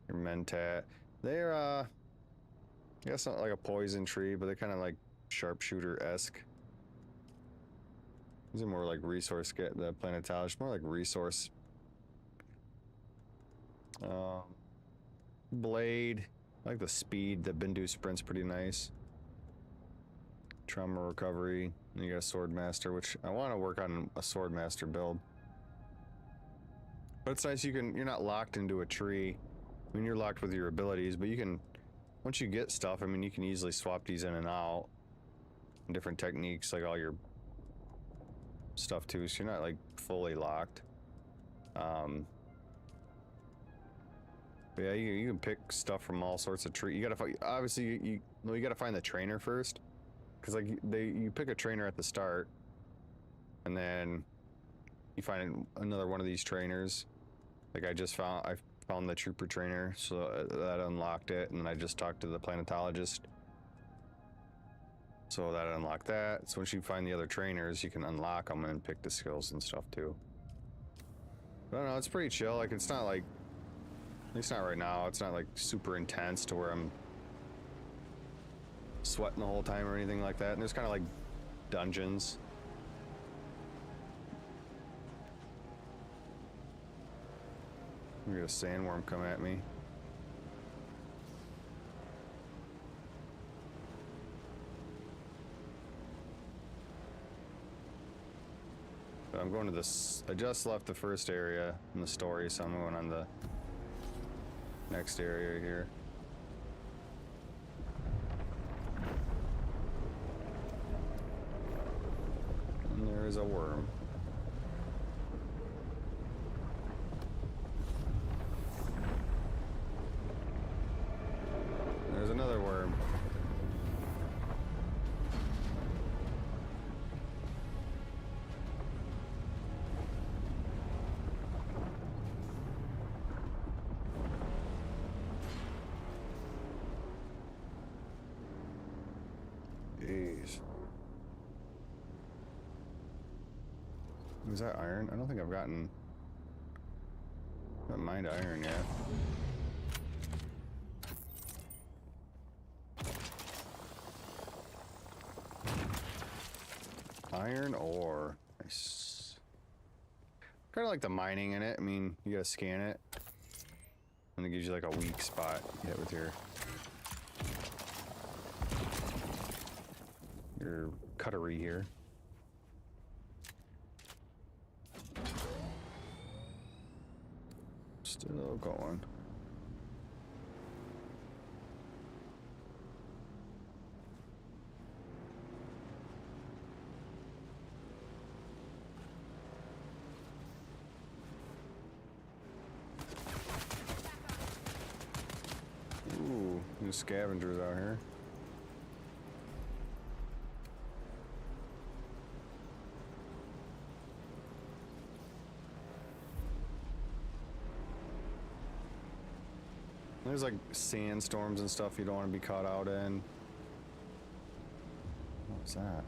Your mentat. They're I guess not like a poison tree, but they're kind of like sharpshooter-esque. These are more like resource get the planetologist, more like resource. Blade. I like the speed. The Bindu sprint's pretty nice. Trauma recovery. And you got a sword master, which I want to work on a sword master build. But it's nice you're not locked into a tree. I mean, you're locked with your abilities, but you can, once you get stuff, I mean, you can easily swap these in and out. Different techniques, like all your stuff too, so you're not like fully locked. But yeah, you can pick stuff from all sorts of trees. You gotta find, obviously you gotta find the trainer first, because like you pick a trainer at the start, and then you find another one of these trainers. Like I found the trooper trainer, so that unlocked it, and then I just talked to the planetologist, so that unlocked that. So once you find the other trainers, you can unlock them and pick the skills and stuff too. But I don't know, it's pretty chill. Like it's not like, at least not right now, it's not like super intense to where I'm sweating the whole time or anything like that. And there's kind of like dungeons. We got a sandworm come at me. But I'm going to this, I just left the first area in the story, so I'm going on the next area here. And there is a worm. There's another worm. Jeez. Is that iron? I don't think I've gotten... I haven't mined iron yet. Iron ore. Nice. Kind of like the mining in it. I mean, you gotta scan it. And it gives you like a weak spot you hit with your cutlery here. Still going. Ooh, there's scavengers out here. There's like sandstorms and stuff you don't want to be caught out in. What's that?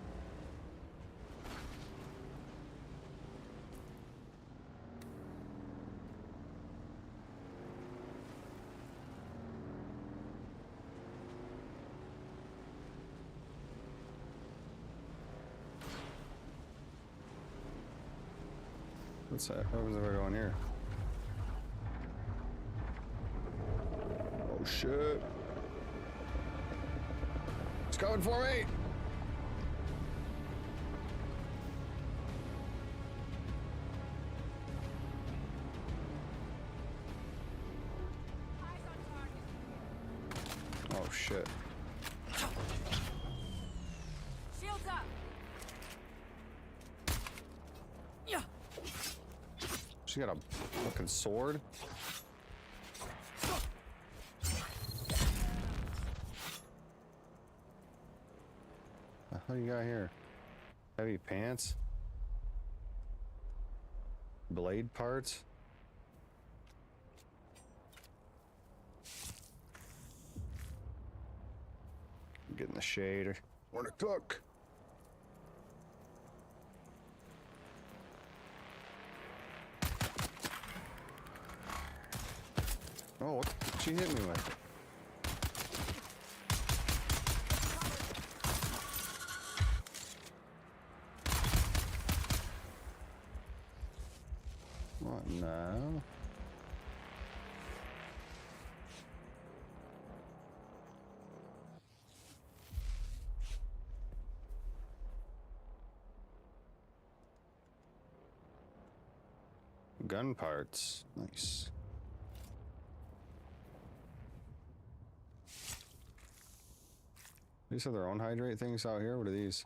What's that? What was I going here? Oh shit. It's coming for me! Oh shit. Shields up. Yeah. She got a fucking sword? hell you got here? Heavy pants? Blade parts? Get in the shade. We're to cook. Oh, what did she hit me with? What now? Gun parts. Nice. These have their own hydrate things out here? What are these?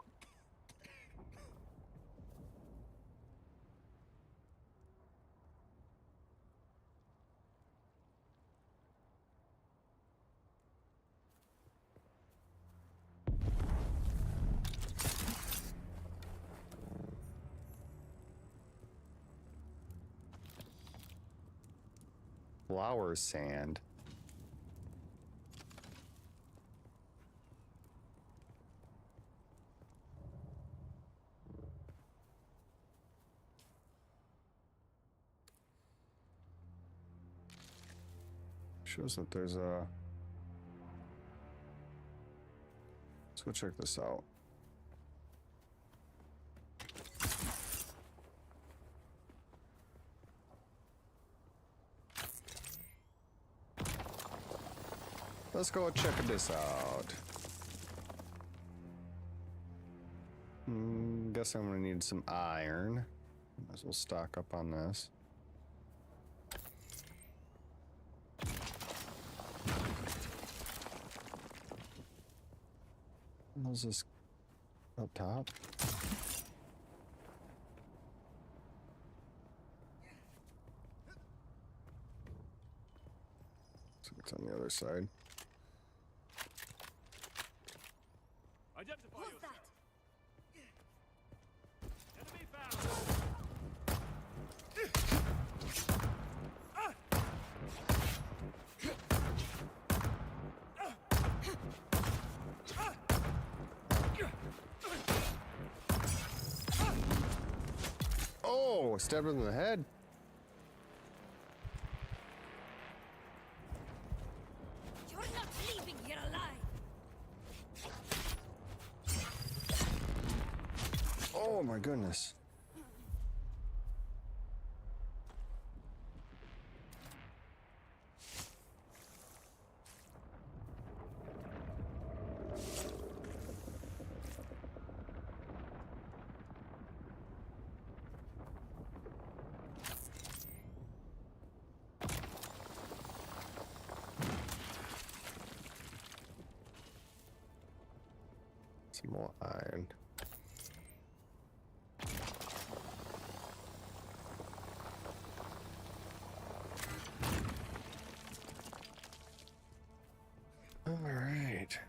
Flower sand. Shows that there's a... Let's go check this out. Let's go check this out. Guess I'm gonna need some iron. Might as well stock up on this. How's this up top? So it's on the other side. Identify yourself. Enemy found. Oh, stabbed him in the head. You're not leaving here alive. Oh my goodness. Some more iron. All right.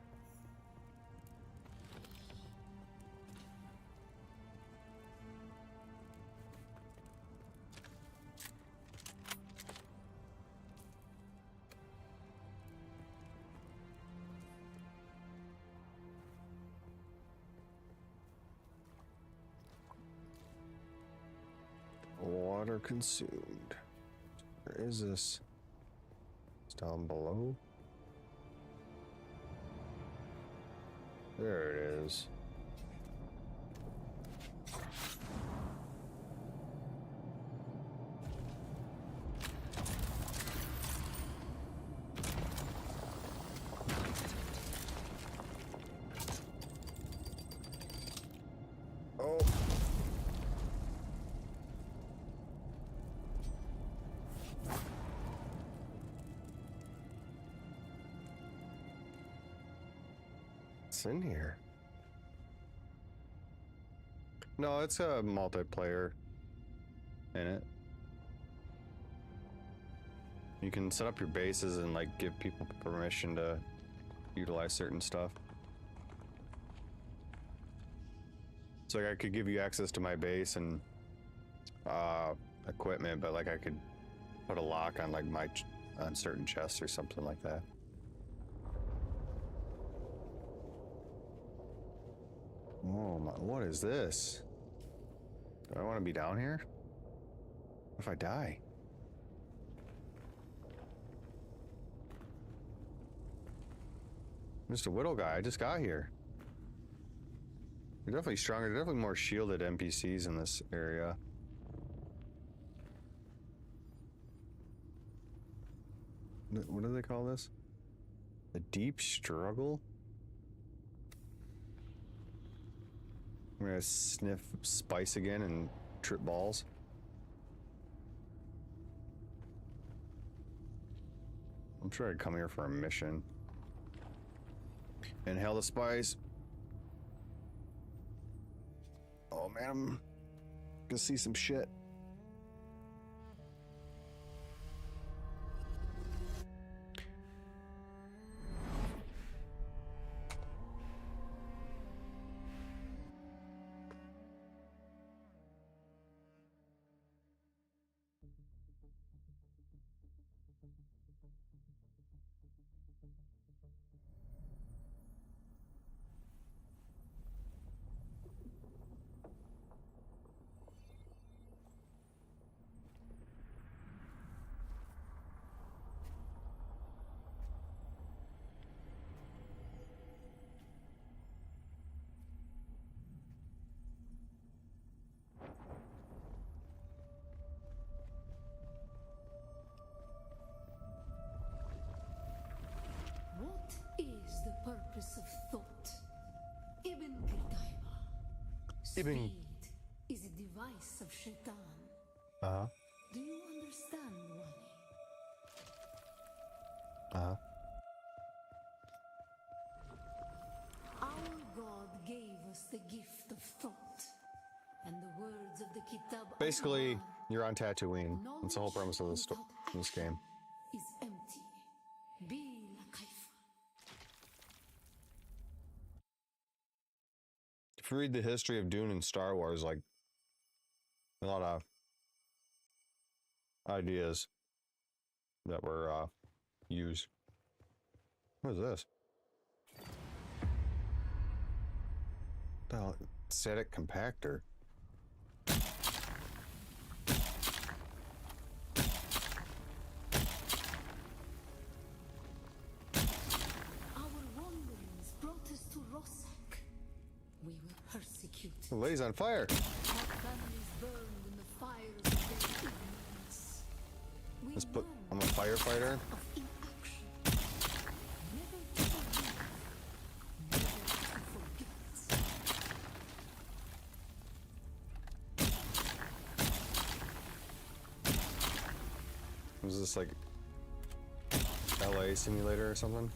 Water consumed. Where is this? It's down below. There it is. Oh. What's in here? No, it's a multiplayer in it. You can set up your bases and like give people permission to utilize certain stuff. So like I could give you access to my base and equipment, but like I could put a lock on like on certain chests or something like that. Oh my, what is this? Do I want to be down here? What if I die? Mr. Whittle guy, I just got here. They're definitely stronger. They're definitely more shielded NPCs in this area. What do they call this? The deep struggle? I'm gonna sniff spice again and trip balls. I'm sure I'd come here for a mission. Inhale the spice. Oh man, I'm gonna see some shit. What is the purpose of thought? Ibn Qutayba. Ibn- Speed is a device of Shaitan. Uh-huh. Do you understand, Wani? Uh-huh. Our God gave us the gift of thought, and the words of the Kitab Basically, al-Quran, you're on Tatooine. That's the whole premise of this, without this game. action is empty. Bila kayfa. If you read the history of Dune and Star Wars, like a lot of ideas that were used. What is this? The hell? Static compactor. Our wanderings brought us to Rossak. We were persecuted. The lady's on fire. Our families burned in the fires of their ignorance. We Let's put. learned I'm a firefighter. of inaction. Never to forgive. Never to forget. Was this like LA simulator or something?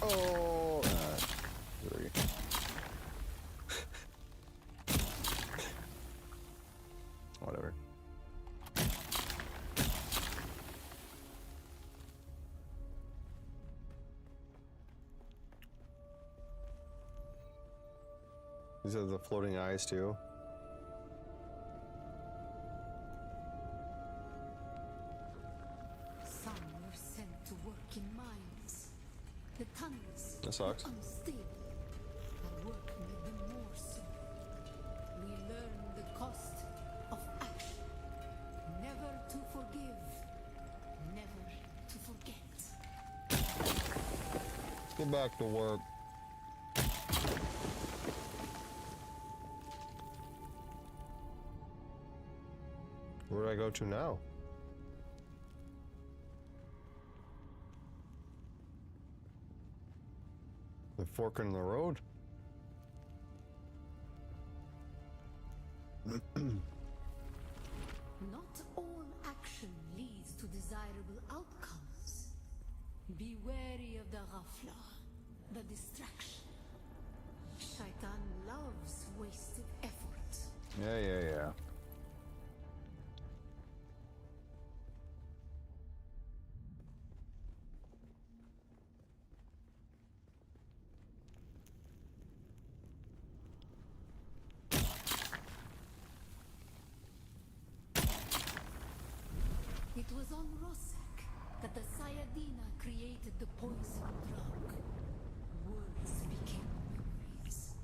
Oh, sorry. Whatever. These are the floating eyes too. Some were sent to work in mines. The tunnels That sucks. were unstable. Our work made them more so. We learned the cost of action. Never to forgive. Never to forget. Get back to work. Where do I go to now? The fork in the road? Not all action leads to desirable outcomes. Be wary of the ghafla, the distraction. Shaitan loves wasted effort. Yeah. Adina created the poison drug. Words became memories.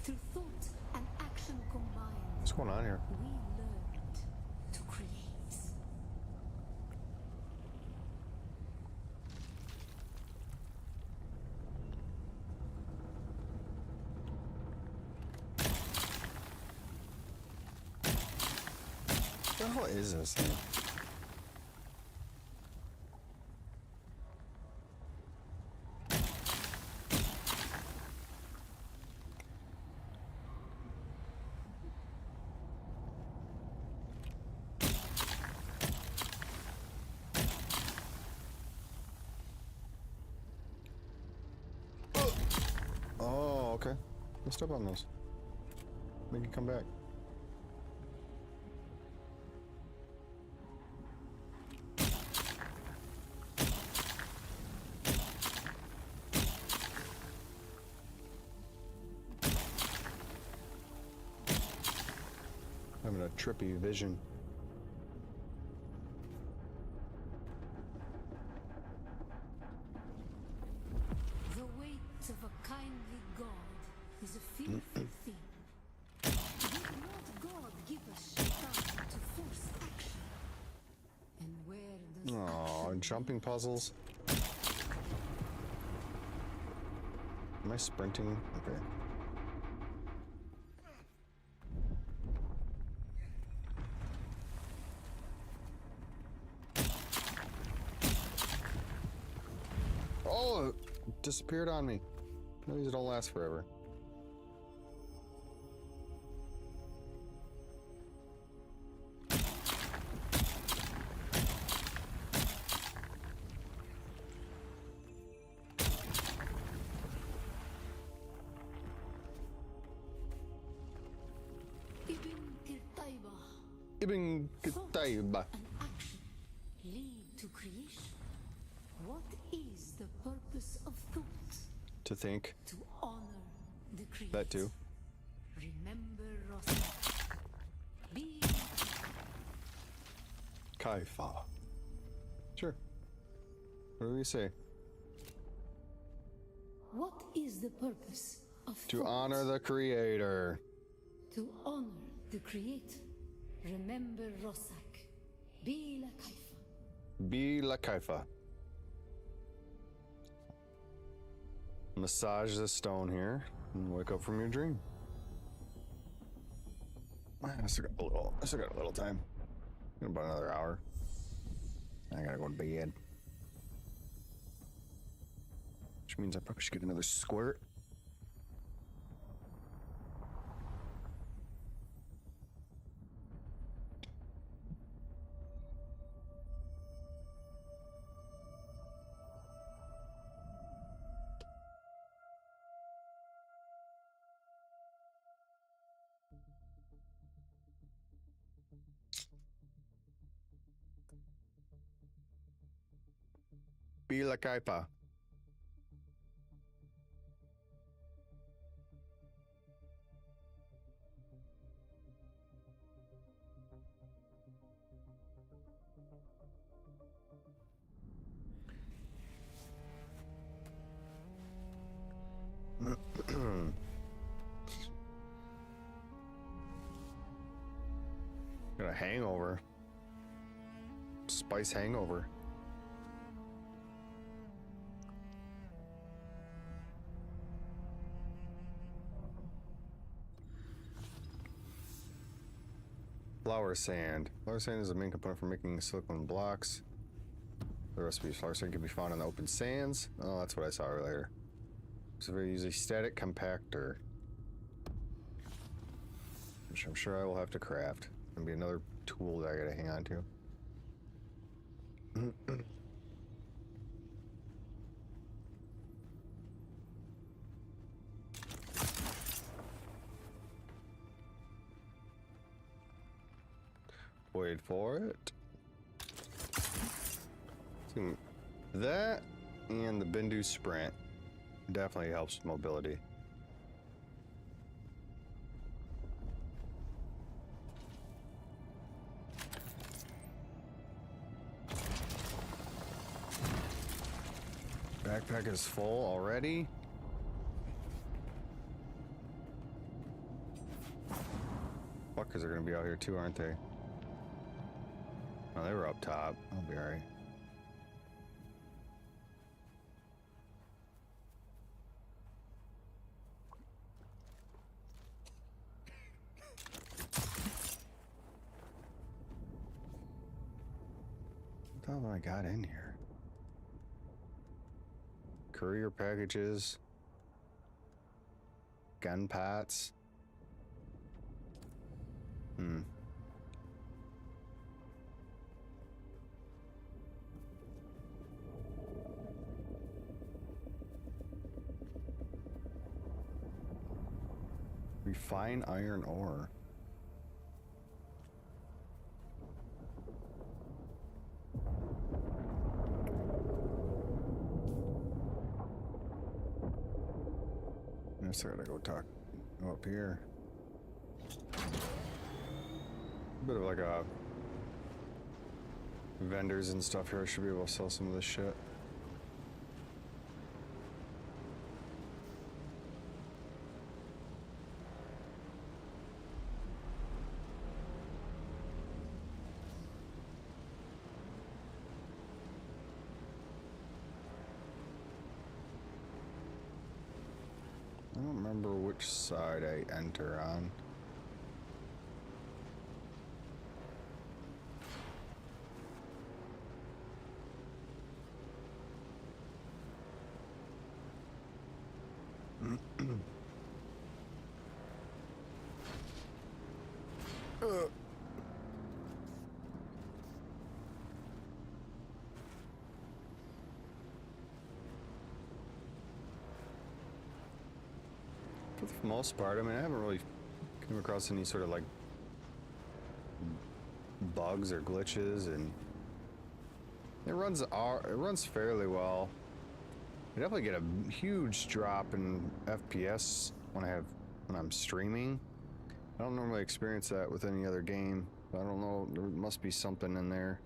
Through thought and action combined, What's going on here? we learned to create. What the hell is this thing? Oh, okay. Let's step on those. Make it come back. Having a trippy vision. The weight of a kindly God is a fearful thing. Did not God give us Shaitan to force action? And where does Oh, action jumping puzzles. Am I sprinting? Okay. Oh, it disappeared on me. These don't last forever. Ibn Qutayba, Ibn Qutayba. an action lead to creation? What is the purpose of thought? To think. To honor the creator. That too. Remember Rosa. Be Kaifa. Sure. What do we say? What is the purpose of To thought? honor the creator. To honor the creator. Remember Rosak. Be la Kaifa. Be la Kaifa. Massage the stone here and wake up from your dream. I still got a little time. About another hour. I gotta go to bed. Which means I probably should get another squirt. Be la Kaipa. Got a hangover. Spice hangover. Flower sand. Flower sand is the main component for making silicone blocks. The recipe of flower sand can be found in the open sands. Oh, that's what I saw earlier. It's a very easy static compactor, which I'm sure I will have to craft. Gonna be another tool that I gotta hang on to. Wait for it. That and the Bindu Sprint definitely helps mobility. Backpack is full already. Fuckers are gonna be out here too, aren't they? Oh, they were up top. I'll be alright. What the hell have I got in here? Courier packages. Gun pots. Refine iron ore. I guess I gotta go up here. A bit of like a vendors and stuff here. I should be able to sell some of this shit. I don't remember which side I enter on. For the most part, I mean, I haven't really come across any sort of like bugs or glitches, and it runs fairly well. I definitely get a huge drop in FPS when I'm streaming. I don't normally experience that with any other game. I don't know, there must be something in there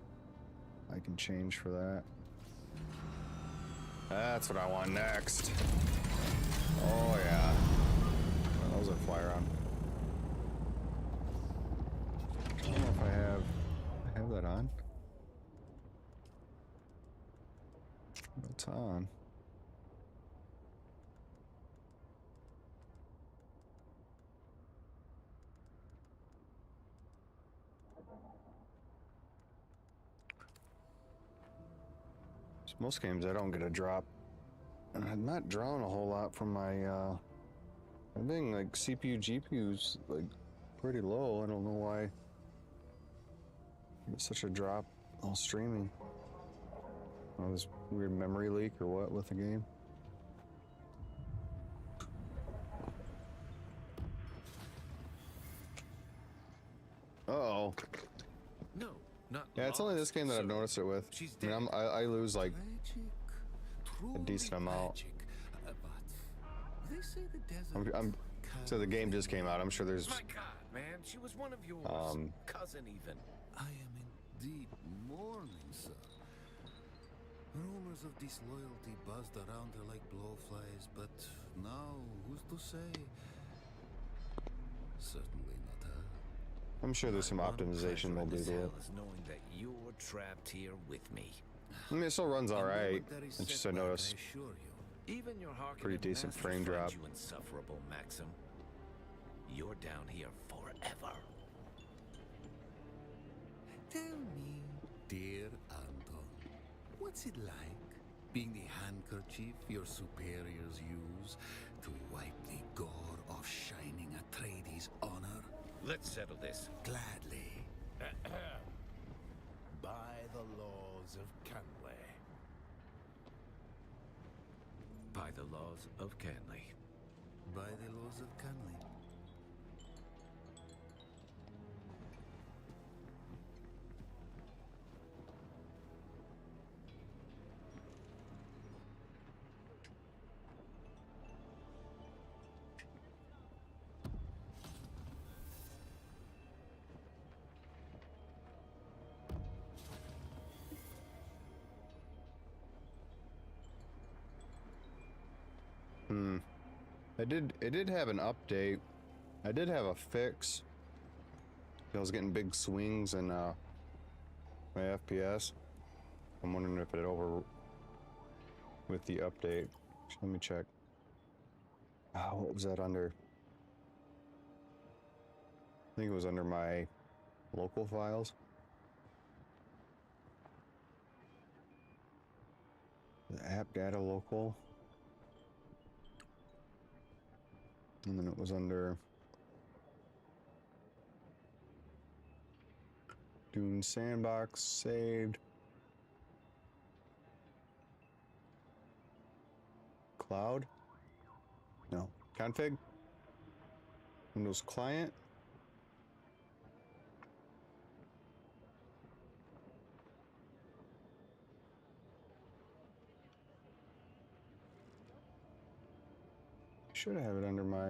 I can change for that. That's what I want next. Oh yeah. That was a fire on. I don't know if I have that on. It's on. Most games I don't get a drop. And I'm not drawing a whole lot from my I think like CPU GPU's like pretty low. I don't know why it's such a drop while streaming. Oh, this weird memory leak or what with the game. Uh-oh. No, not Yeah, it's only this game that I've noticed it with. I mean, I lose like a decent amount. So the game just came out. I'm sure there's. My God, man, she was one of yours. Cousin, even. I am in deep mourning, sir. Rumors of disloyalty buzzed around her like blowflies, but now who's to say? Certainly not her. I'm sure there's some optimization they'll do to it. Is knowing that you're trapped here with me. I mean, it still runs all right. It's just I noticed Even your pretty decent frame drop. You insufferable, Maxim. You're down here forever. Tell me, dear Anton, what's it like being the handkerchief your superiors use to wipe the gore off Shining Atreides' honor? Let's settle this. Gladly. By the laws of Canley. By the laws of Canley. By the laws of Canley. It did have an update. I did have a fix. I was getting big swings in my FPS. I'm wondering if it over with the update. Let me check. What was that under? I think it was under my local files. The app data local. And then it was under Dune Sandbox saved. Cloud? No. Config? Windows Client? Should have it under my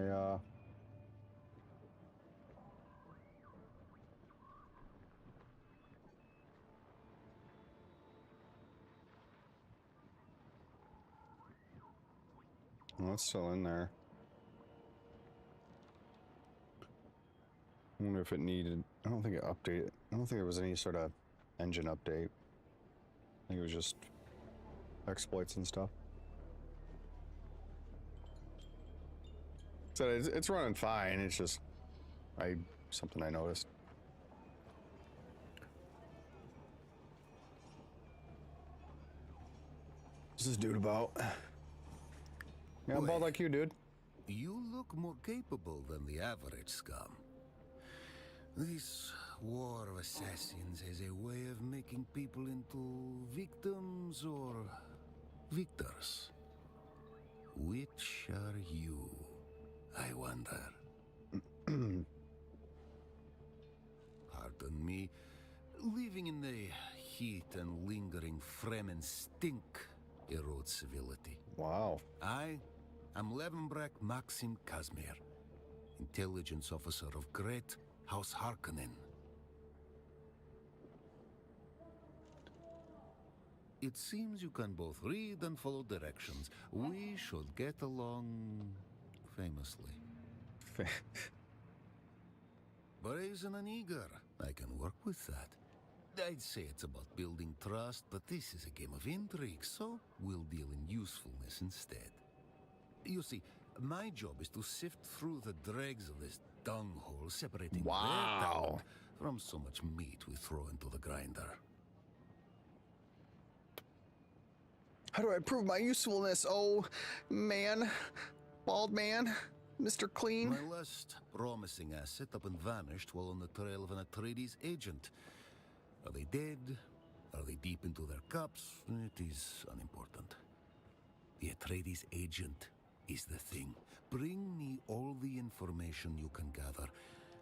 well, it's still in there. I wonder if it needed. I don't think it updated. I don't think there was any sort of engine update. I think it was just exploits and stuff. So it's running fine. It's just something I noticed. What's this dude about? Yeah, I'm bald like you, dude. You look more capable than the average scum. This war of assassins has a way of making people into victims or victors. Which are you, I wonder? Pardon me. Living in the heat and lingering Fremen stink erodes civility. Wow. I am Levenbrecht Maxim Kazmir, intelligence officer of Great House Harkonnen. It seems you can both read and follow directions. We should get along famously. Brazen and eager. I can work with that. I'd say it's about building trust, but this is a game of intrigue, so we'll deal in usefulness instead. You see, my job is to sift through the dregs of this dunghole, separating their talent from so much meat we throw into the grinder. How do I prove my usefulness? Oh, man. Bald man. Mr. Clean. My last promising asset up and vanished while on the trail of an Atreides agent. Are they dead? Are they deep into their cups? It is unimportant. The Atreides agent is the thing. Bring me all the information you can gather,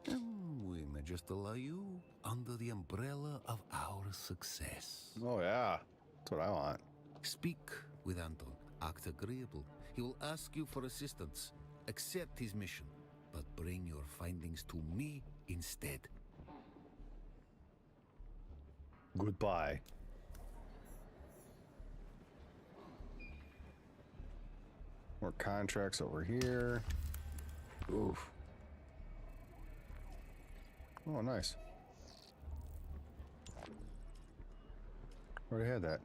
and we may just allow you under the umbrella of our success. Oh, yeah. That's what I want. Speak with Anton. Act agreeable. He will ask you for assistance. Accept his mission, but bring your findings to me instead. Goodbye. More contracts over here. Oof. Oh, nice. Already had that.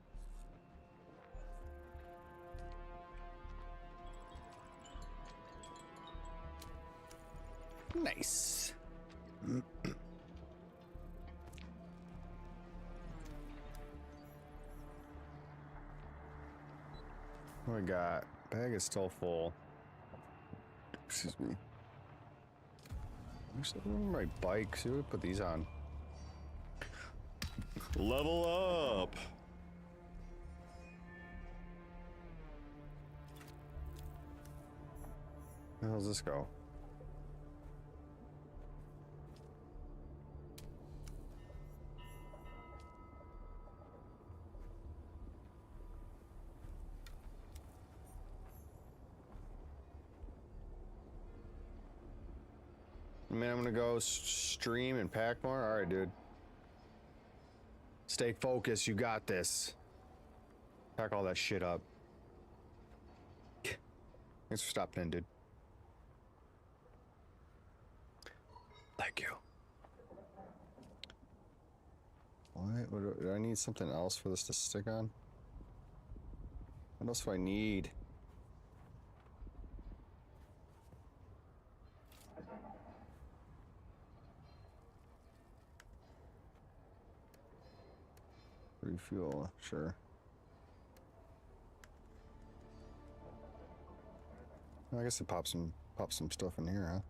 Nice. What we got? Bag is still full. Excuse me. There's something on my bike. See what we put these on. Level up. Where the hell does this go? I mean, I'm gonna go stream and pack more. All right, dude. Stay focused. You got this. Pack all that shit up. Thanks for stopping in, dude. Thank you. What do I need something else for this to stick on? What else do I need? Refuel, sure. I guess it pops some stuff in here, huh?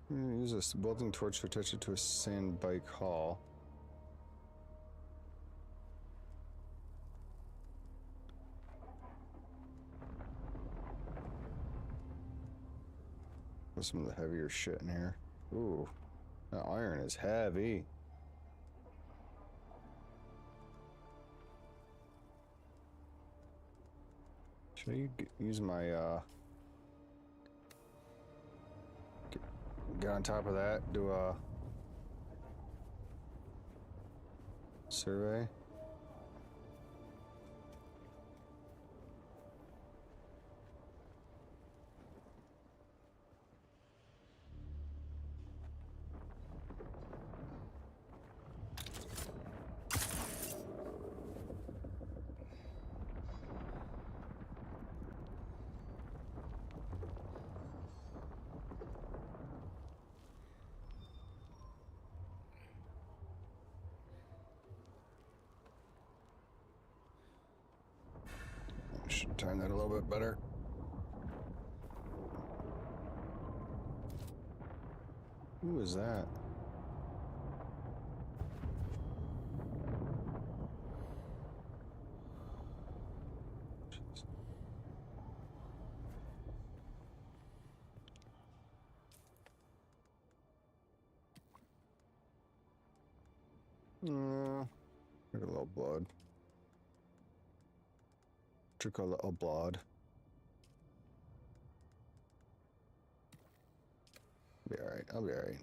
Use a welding torch to attach it to a sand bike haul. Put some of the heavier shit in here. Ooh, that iron is heavy. Should I use my get on top of that, do a survey? Should time that a little bit better. Who is that? Got a little blood. Trickle a little blood. Be alright, I'll be alright.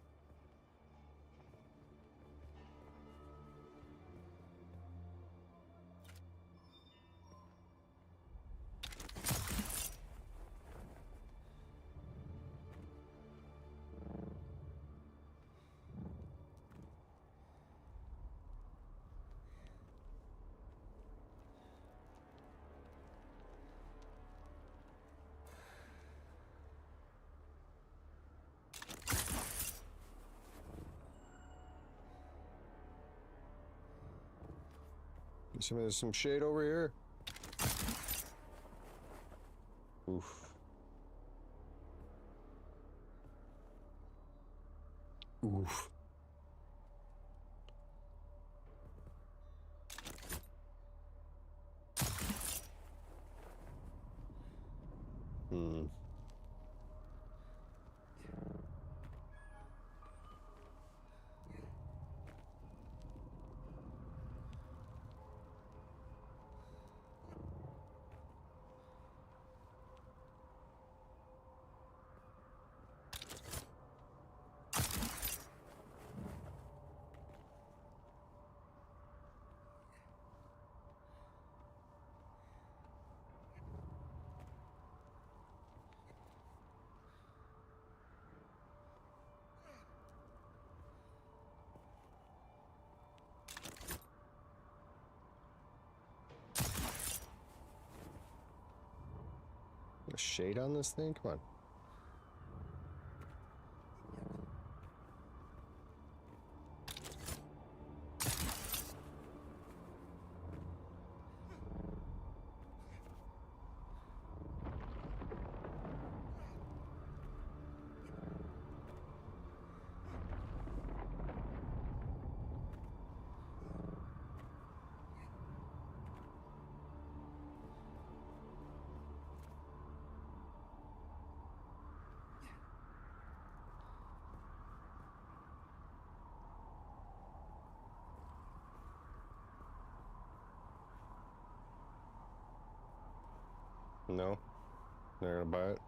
There's some shade over here. Oof. Oof. A shade on this thing? Come on. No, they're gonna buy it.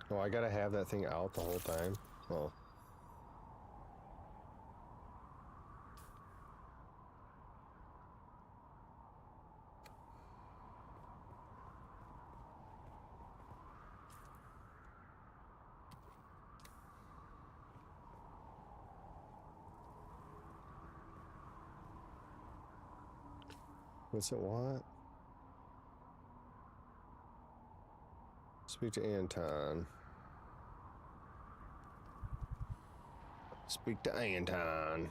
Oh, I gotta have that thing out the whole time? Oh. What's it want? Speak to Anton. Speak to Anton.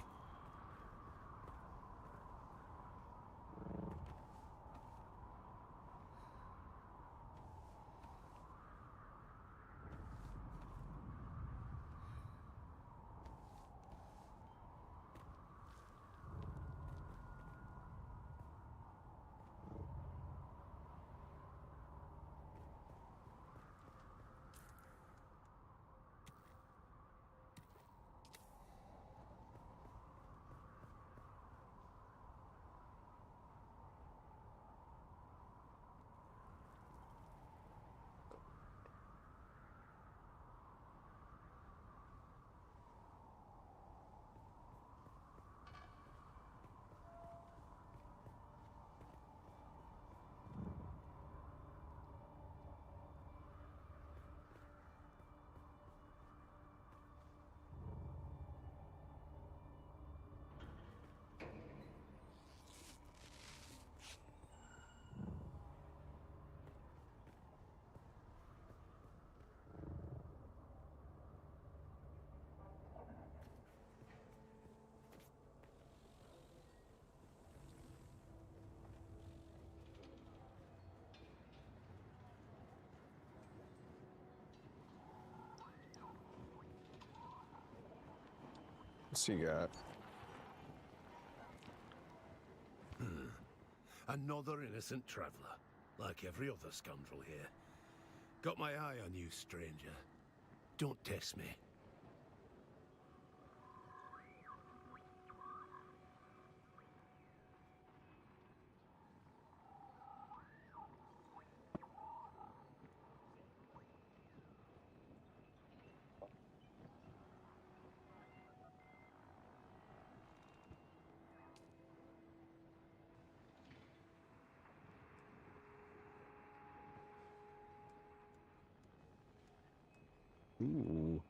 What's he got? Another innocent traveler, like every other scoundrel here. Got my eye on you, stranger. Don't test me. Ooh.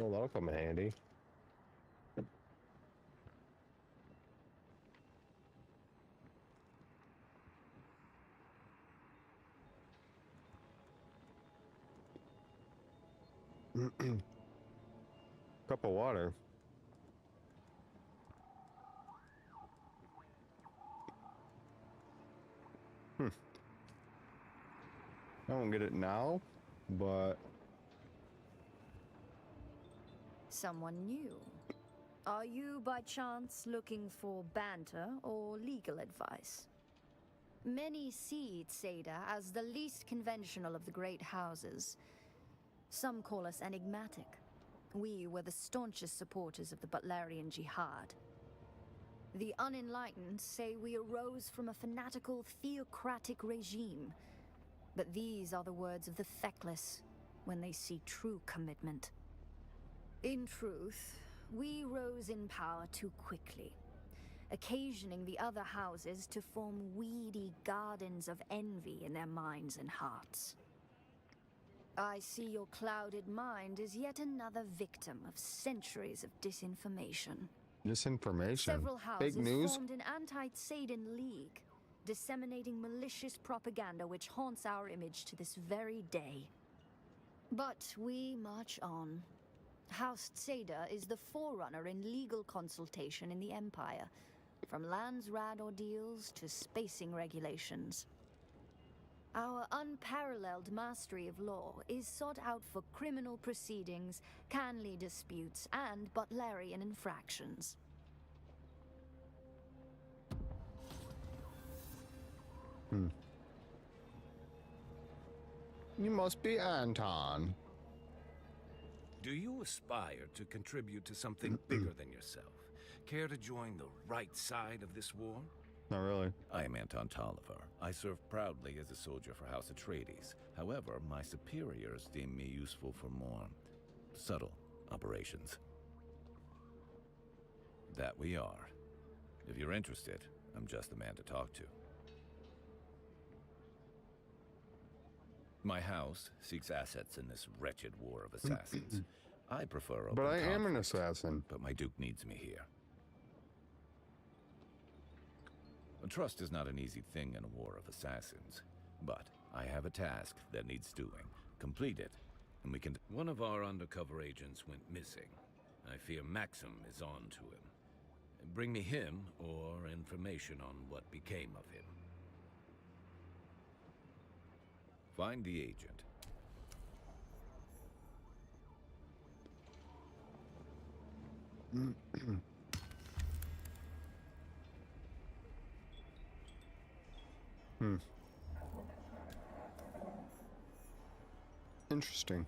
Well, that'll come in handy. Cup of water. I won't get it now, but Someone new. Are you by chance looking for banter or legal advice? Many see Tseda as the least conventional of the great houses. Some call us enigmatic. We were the staunchest supporters of the Butlerian Jihad. The unenlightened say we arose from a fanatical theocratic regime. But these are the words of the feckless when they see true commitment. In truth, we rose in power too quickly, occasioning the other houses to form weedy gardens of envy in their minds and hearts. I see your clouded mind is yet another victim of centuries of disinformation. Disinformation? Several houses Fake news? formed an anti-Tsaden league, disseminating malicious propaganda which haunts our image to this very day. But we march on. House Tseda is the forerunner in legal consultation in the Empire, from lands rad ordeals to spacing regulations. Our unparalleled mastery of law is sought out for criminal proceedings, Canley disputes, and Butlerian infractions. You must be Anton. Do you aspire to contribute to something bigger than yourself? Care to join the right side of this war? Not really. I am Anton Tolliver. I serve proudly as a soldier for House Atreides. However, my superiors deem me useful for more subtle operations. That we are. If you're interested, I'm just the man to talk to. My house seeks assets in this wretched war of assassins. I prefer open But I am an conflict, assassin. but my Duke needs me here. Trust is not an easy thing in a war of assassins, but I have a task that needs doing. Complete it, and we can... One of our undercover agents went missing. I fear Maxim is on to him. Bring me him, or information on what became of him. Find the agent. Interesting.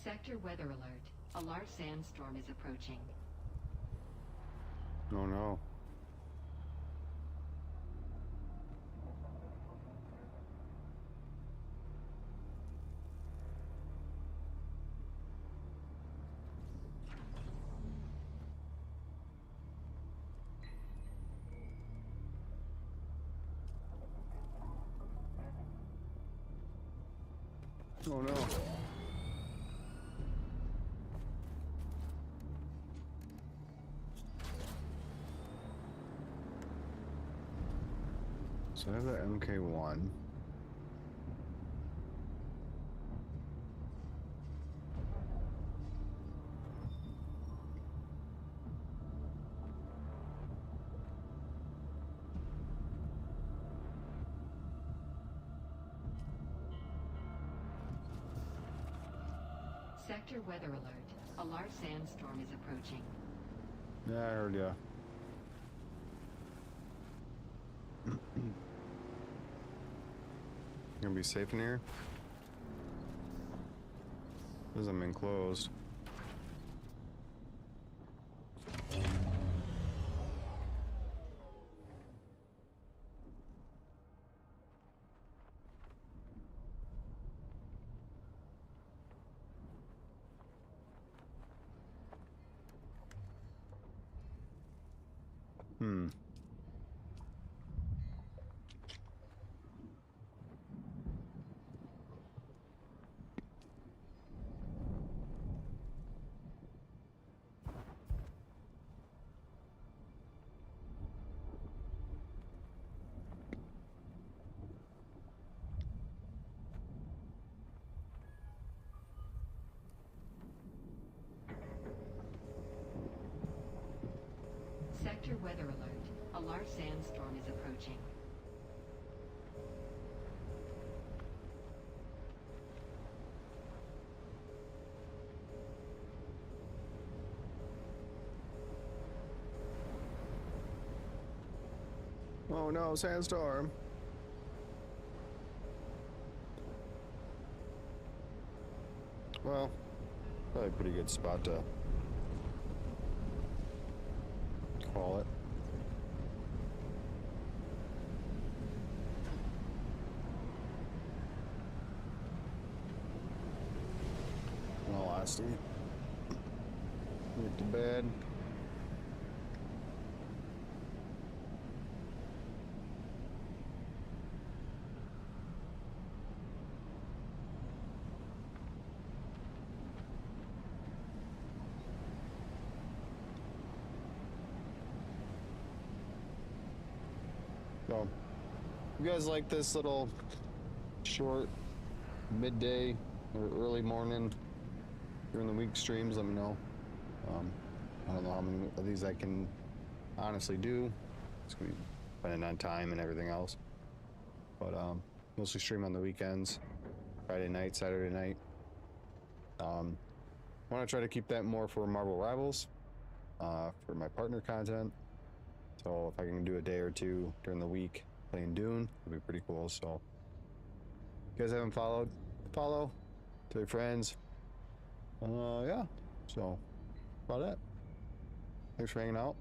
Sector weather alert. A large sandstorm is approaching. Oh no. Oh no. So I have the MK1. Sector weather alert. A large sandstorm is approaching. Yeah, I heard ya. Gonna be safe in here? Because I'm enclosed. Sector weather alert. A large sandstorm is approaching. Oh no, sandstorm. Well, probably a pretty good spot to call it. In all honesty, get to bed. So, you guys like this little short midday or early morning during the week streams? Let me know. I don't know how many of these I can honestly do. It's gonna be depending on time and everything else. But mostly stream on the weekends, Friday night, Saturday night. Want to try to keep that more for Marvel Rivals, for my partner content. So if I can do a day or two during the week playing Dune, it'd be pretty cool. So if you guys haven't followed, follow, tell your friends. Yeah. So about that. Thanks for hanging out.